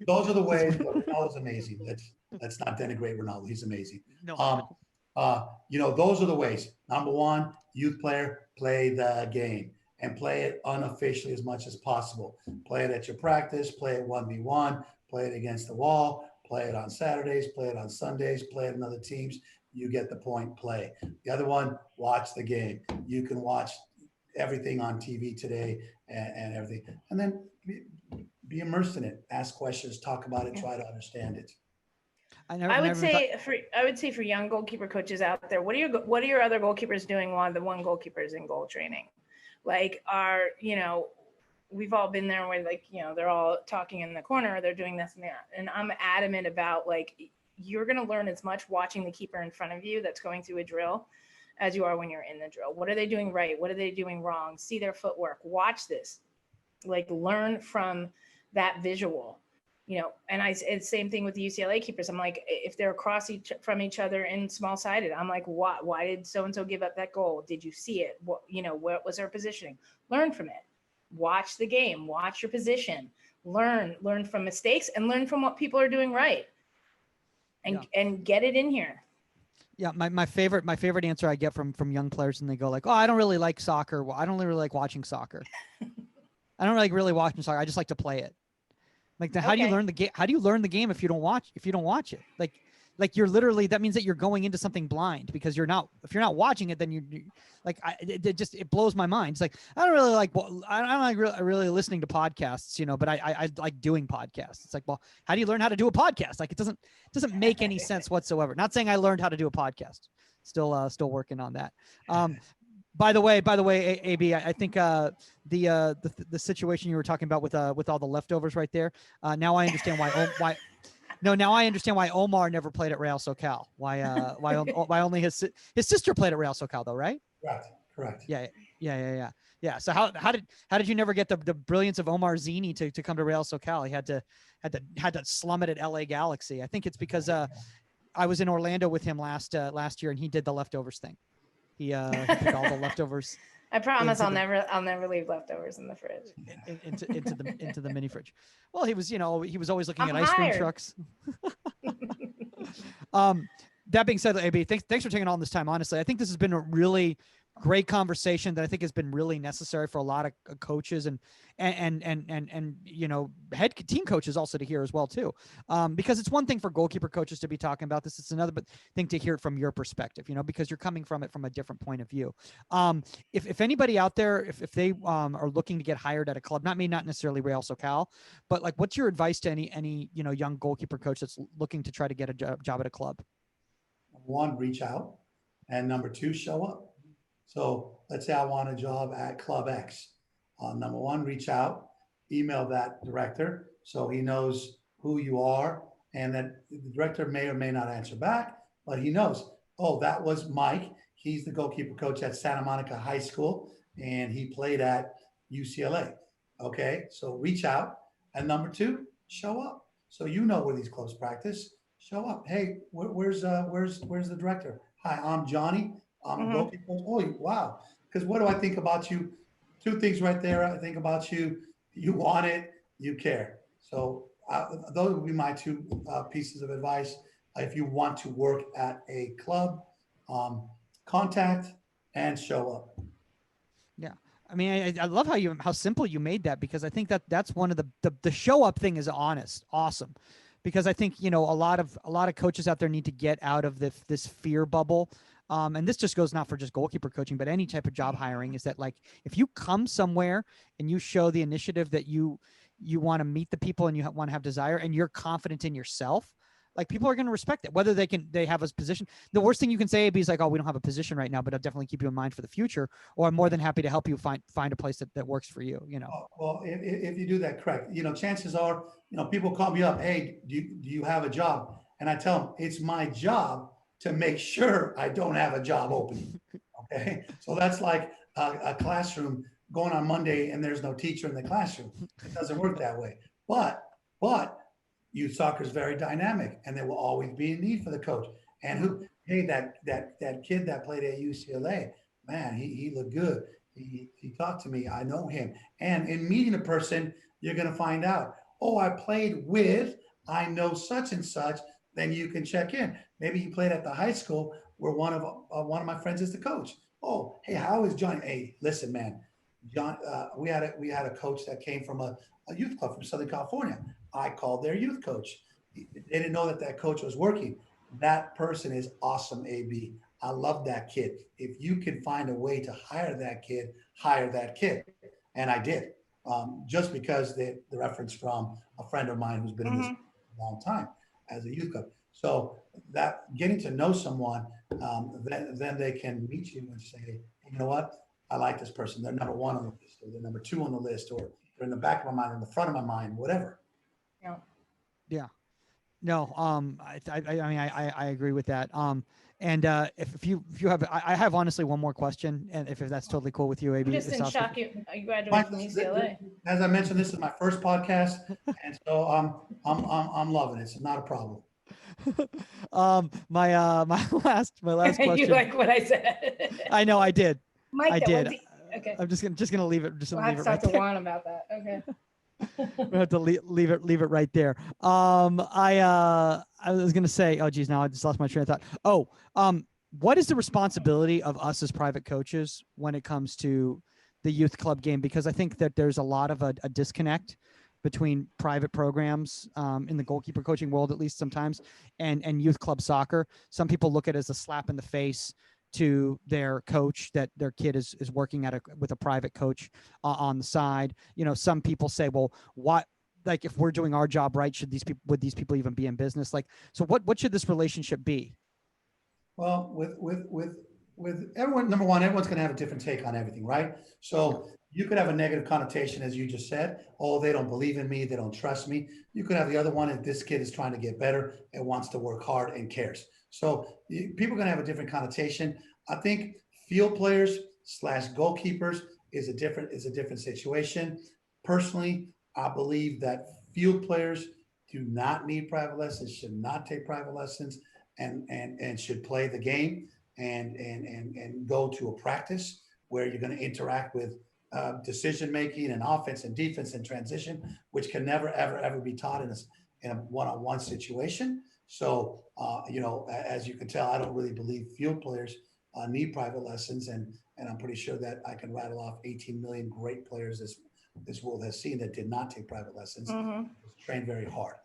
Those are the ways. Ronaldo's amazing. Let's not denigrate Ronaldo. He's amazing. No. Those are the ways. Number one, youth player, play the game and play it unofficially as much as possible. Play it at your practice, play it 1v1, play it against the wall, play it on Saturdays, play it on Sundays, play it in other teams. You get the point, play. The other one, watch the game. You can watch everything on TV today and everything. And then be immersed in it. Ask questions, talk about it, try to understand it. I would say for young goalkeeper coaches out there, what are your other goalkeepers doing while the one goalkeeper is in goal training? Like we've all been there where they're all talking in the corner, they're doing this and that. And I'm adamant about you're going to learn as much watching the keeper in front of you that's going through a drill as you are when you're in the drill. What are they doing right? What are they doing wrong? See their footwork, watch this, learn from that visual. And it's same thing with the UCLA keepers. I'm like, if they're across from each other in small sided, I'm like, why did so-and-so give up that goal? Did you see it? What was their positioning? Learn from it. Watch the game, watch your position, learn from mistakes and learn from what people are doing right. And get it in here. Yeah. My favorite answer I get from young players, and they go like, oh, I don't really like soccer. Well, I don't really like watching soccer. I don't really watching soccer. I just like to play it. Like, how do you learn the game? How do you learn the game if you don't watch it? Like you're literally, that means that you're going into something blind, because if you're not watching it, then it blows my mind. It's like, I don't really like, I don't like really listening to podcasts, you know, but I like doing podcasts. It's like, well, how do you learn how to do a podcast? Like, it doesn't make any sense whatsoever. Not saying I learned how to do a podcast. Still working on that. By the way, AB, I think the situation you were talking about with all the leftovers right there. Now I understand why. No, now I understand why Omar never played at Real Socal. Why only his sister played at Real Socal though, right? Correct. Yeah. So how did you never get the brilliance of Omar Zini to come to Real Socal? He had to slum it at LA Galaxy. I think it's because I was in Orlando with him last year, and he did the leftovers thing. He put all the leftovers. I promise I'll never leave leftovers in the fridge. Into the mini fridge. Well, he was always looking at ice cream trucks. That being said, AB, thanks for taking all this time. Honestly, I think this has been a really great conversation that I think has been really necessary for a lot of coaches and you know, head team coaches also to hear as well too, because it's one thing for goalkeeper coaches to be talking about this. It's another thing to hear it from your perspective, you know, because you're coming from it from a different point of view. If anybody out there, if they are looking to get hired at a club, not necessarily Real Socal, but like, what's your advice to any you know, young goalkeeper coach that's looking to try to get a job at a club? One, reach out, and number two, show up. So let's say I want a job at Club X. Number one, reach out, email that director so he knows who you are, and that the director may or may not answer back, but he knows, oh, that was Mike. He's the goalkeeper coach at Santa Monica High School, and he played at UCLA. Okay, so reach out. And number two, show up. So you know where these clubs practice. Show up. Hey, where's the director? Hi, I'm Johnny. I'm a goalkeeper. Oh, wow. Because what do I think about you? Two things right there. I think about you. You want it. You care. So those would be my two pieces of advice. If you want to work at a club, contact and show up. Yeah. I mean, I love how simple you made that, because I think that's one of the show up thing is awesome. Because I think, you know, a lot of coaches out there need to get out of this fear bubble. And this just goes not for just goalkeeper coaching, but any type of job hiring, is that, like, if you come somewhere and you show the initiative that you want to meet the people and you want to have desire and you're confident in yourself, like, people are going to respect it, whether they have a position. The worst thing you can say is like, oh, we don't have a position right now, but I'll definitely keep you in mind for the future, or I'm more than happy to help you find a place that works for you, you know? Well, if you do that correct, you know, chances are, you know, people call me up, hey, do you have a job? And I tell them, it's my job to make sure I don't have a job opening. Okay. So that's like a classroom going on Monday and there's no teacher in the classroom. It doesn't work that way. But youth soccer is very dynamic, and there will always be a need for the coach. And that kid that played at UCLA, man, he looked good. He talked to me. I know him. And in meeting a person, you're going to find out, oh, I played with, I know such and such. Then you can check in. Maybe you played at the high school where one of my friends is the coach. Oh, hey, how is Johnny? Hey, listen, man, John. We had a coach that came from a youth club from Southern California. I called their youth coach. They didn't know that coach was working. That person is awesome, AB. I love that kid. If you can find a way to hire that kid, hire that kid. And I did, just because the reference from a friend of mine who's been in this a long time as a youth club. So that getting to know someone, then they can meet you and say, you know what, I like this person. They're number one on the list, or they're number two on the list, or they're in the back of my mind, in the front of my mind, whatever. Yeah. No, I mean, I agree with that. And if you have, I have honestly one more question, and if that's totally cool with you, AB. I'm just in shock you graduated from UCLA. As I mentioned, this is my first podcast, and so I'm loving it. It's not a problem. My last question. You like what I said? I know I did. Mike, I did. Okay. I'm just gonna leave it. We'll have to talk to Juan about that. Okay. We have to leave it right there. I was gonna say, oh geez, now I just lost my train of thought. Oh, what is the responsibility of us as private coaches when it comes to the youth club game? Because I think that there's a lot of a disconnect between private programs in the goalkeeper coaching world, at least sometimes, and youth club soccer. Some people look at it as a slap in the face to their coach that their kid is working with a private coach on the side. You know, some people say, well, what, like, if we're doing our job right, would these people even be in business? Like, so what should this relationship be? Well, with everyone, number one, everyone's going to have a different take on everything, right? So you could have a negative connotation, as you just said. Oh, they don't believe in me. They don't trust me. You could have the other one, if this kid is trying to get better and wants to work hard and cares. So people are going to have a different connotation. I think field players / goalkeepers is a different situation. Personally, I believe that field players do not need private lessons, should not take private lessons, and should play the game and go to a practice where you're going to interact with decision making and offense and defense and transition, which can never ever be taught in a one-on-one situation. So as you can tell, I don't really believe field players need private lessons, and I'm pretty sure that I can rattle off 18 million great players this world has seen that did not take private lessons, trained very hard.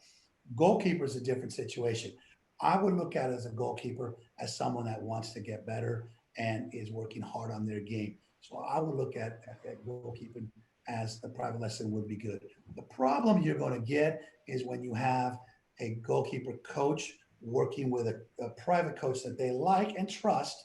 Goalkeeper is a different situation. I would look at it as a goalkeeper as someone that wants to get better and is working hard on their game. So I would look at goalkeeping as a private lesson would be good. The problem you're going to get is when you have a goalkeeper coach working with a private coach that they like and trust,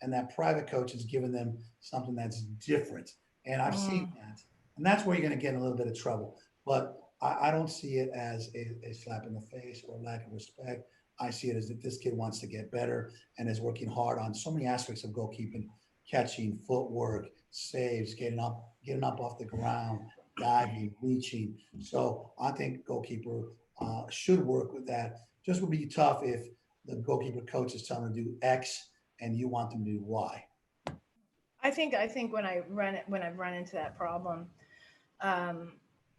and that private coach is giving them something that's different. And I've seen that. And that's where you're going to get in a little bit of trouble. But I don't see it as a slap in the face or lack of respect. I see it as if this kid wants to get better and is working hard on so many aspects of goalkeeping: catching, footwork, saves, getting up off the ground, diving, reaching. So I think goalkeeper should work with that. Just would be tough if the goalkeeper coach is telling them to do X and you want them to do Y. I think when I've run into that problem,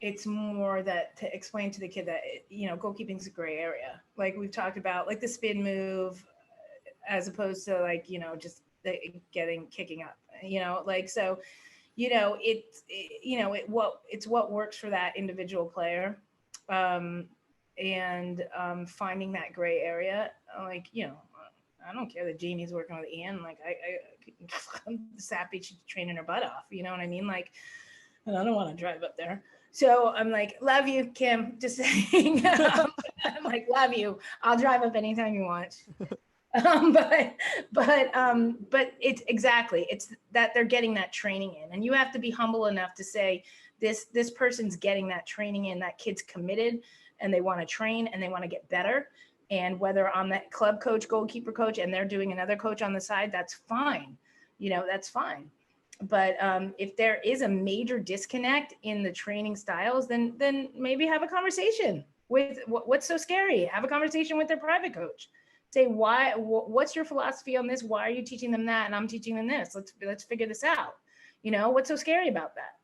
it's more that to explain to the kid that goalkeeping is a gray area. Like we've talked about, like the spin move, as opposed to just kicking up. It's what works for that individual player, and finding that gray area. I don't care that Jamie's working with Ian. I'm sappy she's training her butt off. You know what I mean? And I don't want to drive up there. So I'm like, love you, Kim. Just saying. I'm like, love you. I'll drive up anytime you want. But it's exactly, it's that they're getting that training in, and you have to be humble enough to say this person's getting that training in, that kid's committed and they want to train and they want to get better. And whether I'm that club coach, goalkeeper coach, and they're doing another coach on the side, that's fine. That's fine. But if there is a major disconnect in the training styles, then maybe have a conversation with what's so scary. Have a conversation with their private coach. Say, why? What's your philosophy on this? Why are you teaching them that, and I'm teaching them this? Let's figure this out. What's so scary about that?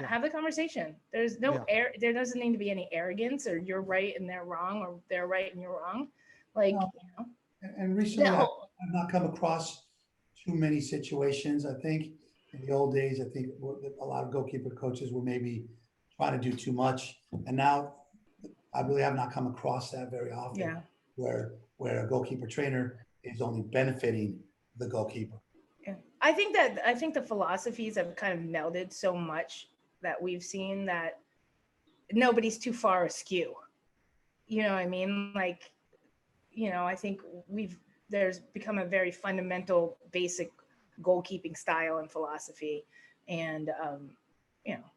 Have the conversation. There's no there doesn't need to be any arrogance, or you're right and they're wrong, or they're right and you're wrong. And recently, I've not come across too many situations. I think in the old days, a lot of goalkeeper coaches were maybe trying to do too much, and now I really have not come across that very often. Yeah. Where a goalkeeper trainer is only benefiting the goalkeeper. Yeah. I think the philosophies have kind of melded so much that we've seen that nobody's too far askew. You know what I mean? I think there's become a very fundamental, basic goalkeeping style and philosophy. And,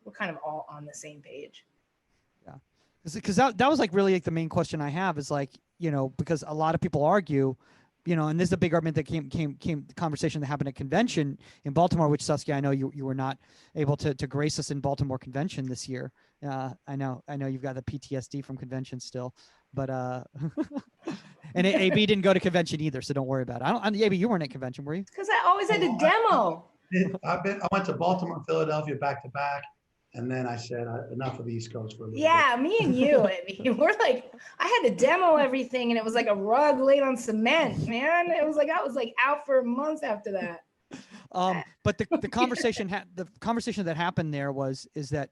we're kind of all on the same page. Yeah. Because that was really the main question I have is because a lot of people argue, and this is a big argument that came the conversation that happened at convention in Baltimore, which Saskia, I know you were not able to grace us in Baltimore convention this year. I know you've got the PTSD from convention still, but and AB didn't go to convention either, so don't worry about it. AB, you weren't at convention, were you? Because I always had a demo. I went to Baltimore and Philadelphia back to back. And then I said, enough of the East Coast for a little bit. Me and you, we're I had to demo everything, and it was like a rug laid on cement, man. It was I was out for months after that. But the conversation that happened there is that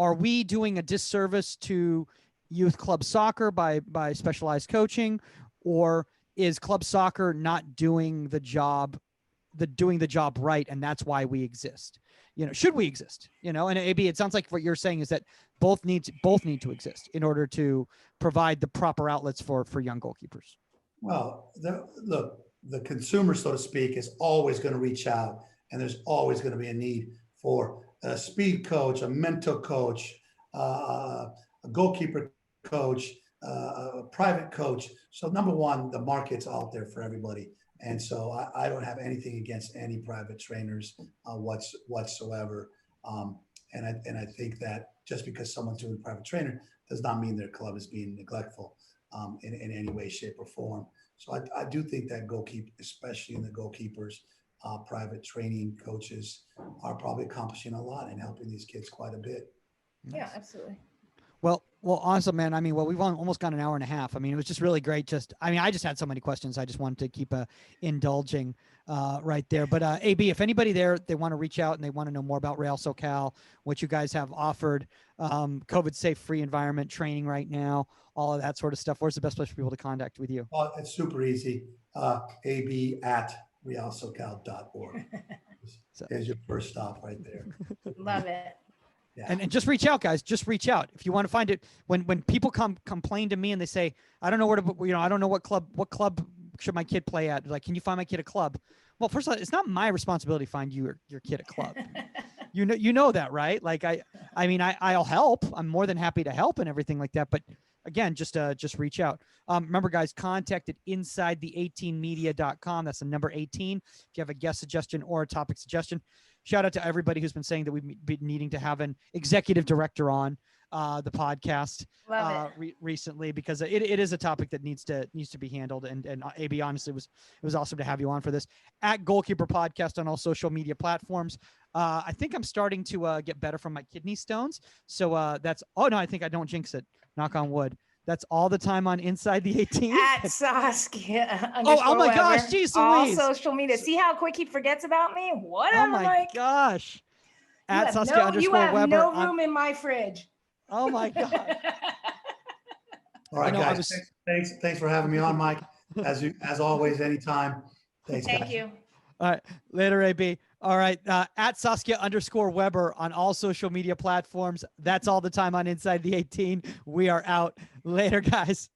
are we doing a disservice to youth club soccer by specialized coaching, or is club soccer not doing the job right, and that's why we exist? Should we exist? And AB, it sounds like what you're saying is that both need to exist in order to provide the proper outlets for young goalkeepers. Well, the consumer, so to speak, is always going to reach out, and there's always going to be a need for a speed coach, a mental coach, a goalkeeper coach, a private coach. So number one, the market's out there for everybody. And so I don't have anything against any private trainers whatsoever. And I think that just because someone's doing a private trainer does not mean their club is being neglectful in any way, shape, or form. So I do think that especially in the goalkeepers, private training coaches are probably accomplishing a lot and helping these kids quite a bit. Yeah, absolutely. Well, awesome, man. I mean, we've almost got an hour and a half. I mean, it was just really great. I just had so many questions. I just wanted to keep indulging right there. But AB, if anybody there, they want to reach out and they want to know more about Real Socal, what you guys have offered, COVID safe, free environment training right now, all of that sort of stuff, where's the best place for people to contact with you? Well, it's super easy. ab@realsocal.org. There's your first stop right there. Love it. Yeah. And just reach out, guys. Just reach out if you want to find it. When people complain to me and they say, I don't know where to, I don't know what club should my kid play at. Like, can you find my kid a club? Well, first of all, it's not my responsibility to find your kid a club. You know that, right? Like I'll help. I'm more than happy to help and everything like that. But again, just reach out. Remember, guys, contact at insidethe18media.com. That's the number 18. If you have a guest suggestion or a topic suggestion. Shout out to everybody who's been saying that we've been needing to have an executive director on the podcast recently, because it is a topic that needs to be handled. And AB, honestly, it was awesome to have you on for this. At Goalkeeper Podcast on all social media platforms. I think I'm starting to get better from my kidney stones. So I think I don't jinx it. Knock on wood. That's all the time on Inside the 18. At Saskia. Oh my gosh, geez Louise. All social media. See how quick he forgets about me? Whatever, Oh my Mike. gosh. At Saskia _Weber. You have no room in my fridge. Oh my God. All right, guys. Thanks for having me on, Mike. As always, anytime. Thanks, guys. Thank you. All right. Later, AB. All right. At Saskia _Weber on all social media platforms. That's all the time on Inside the 18. We are out. Later, guys.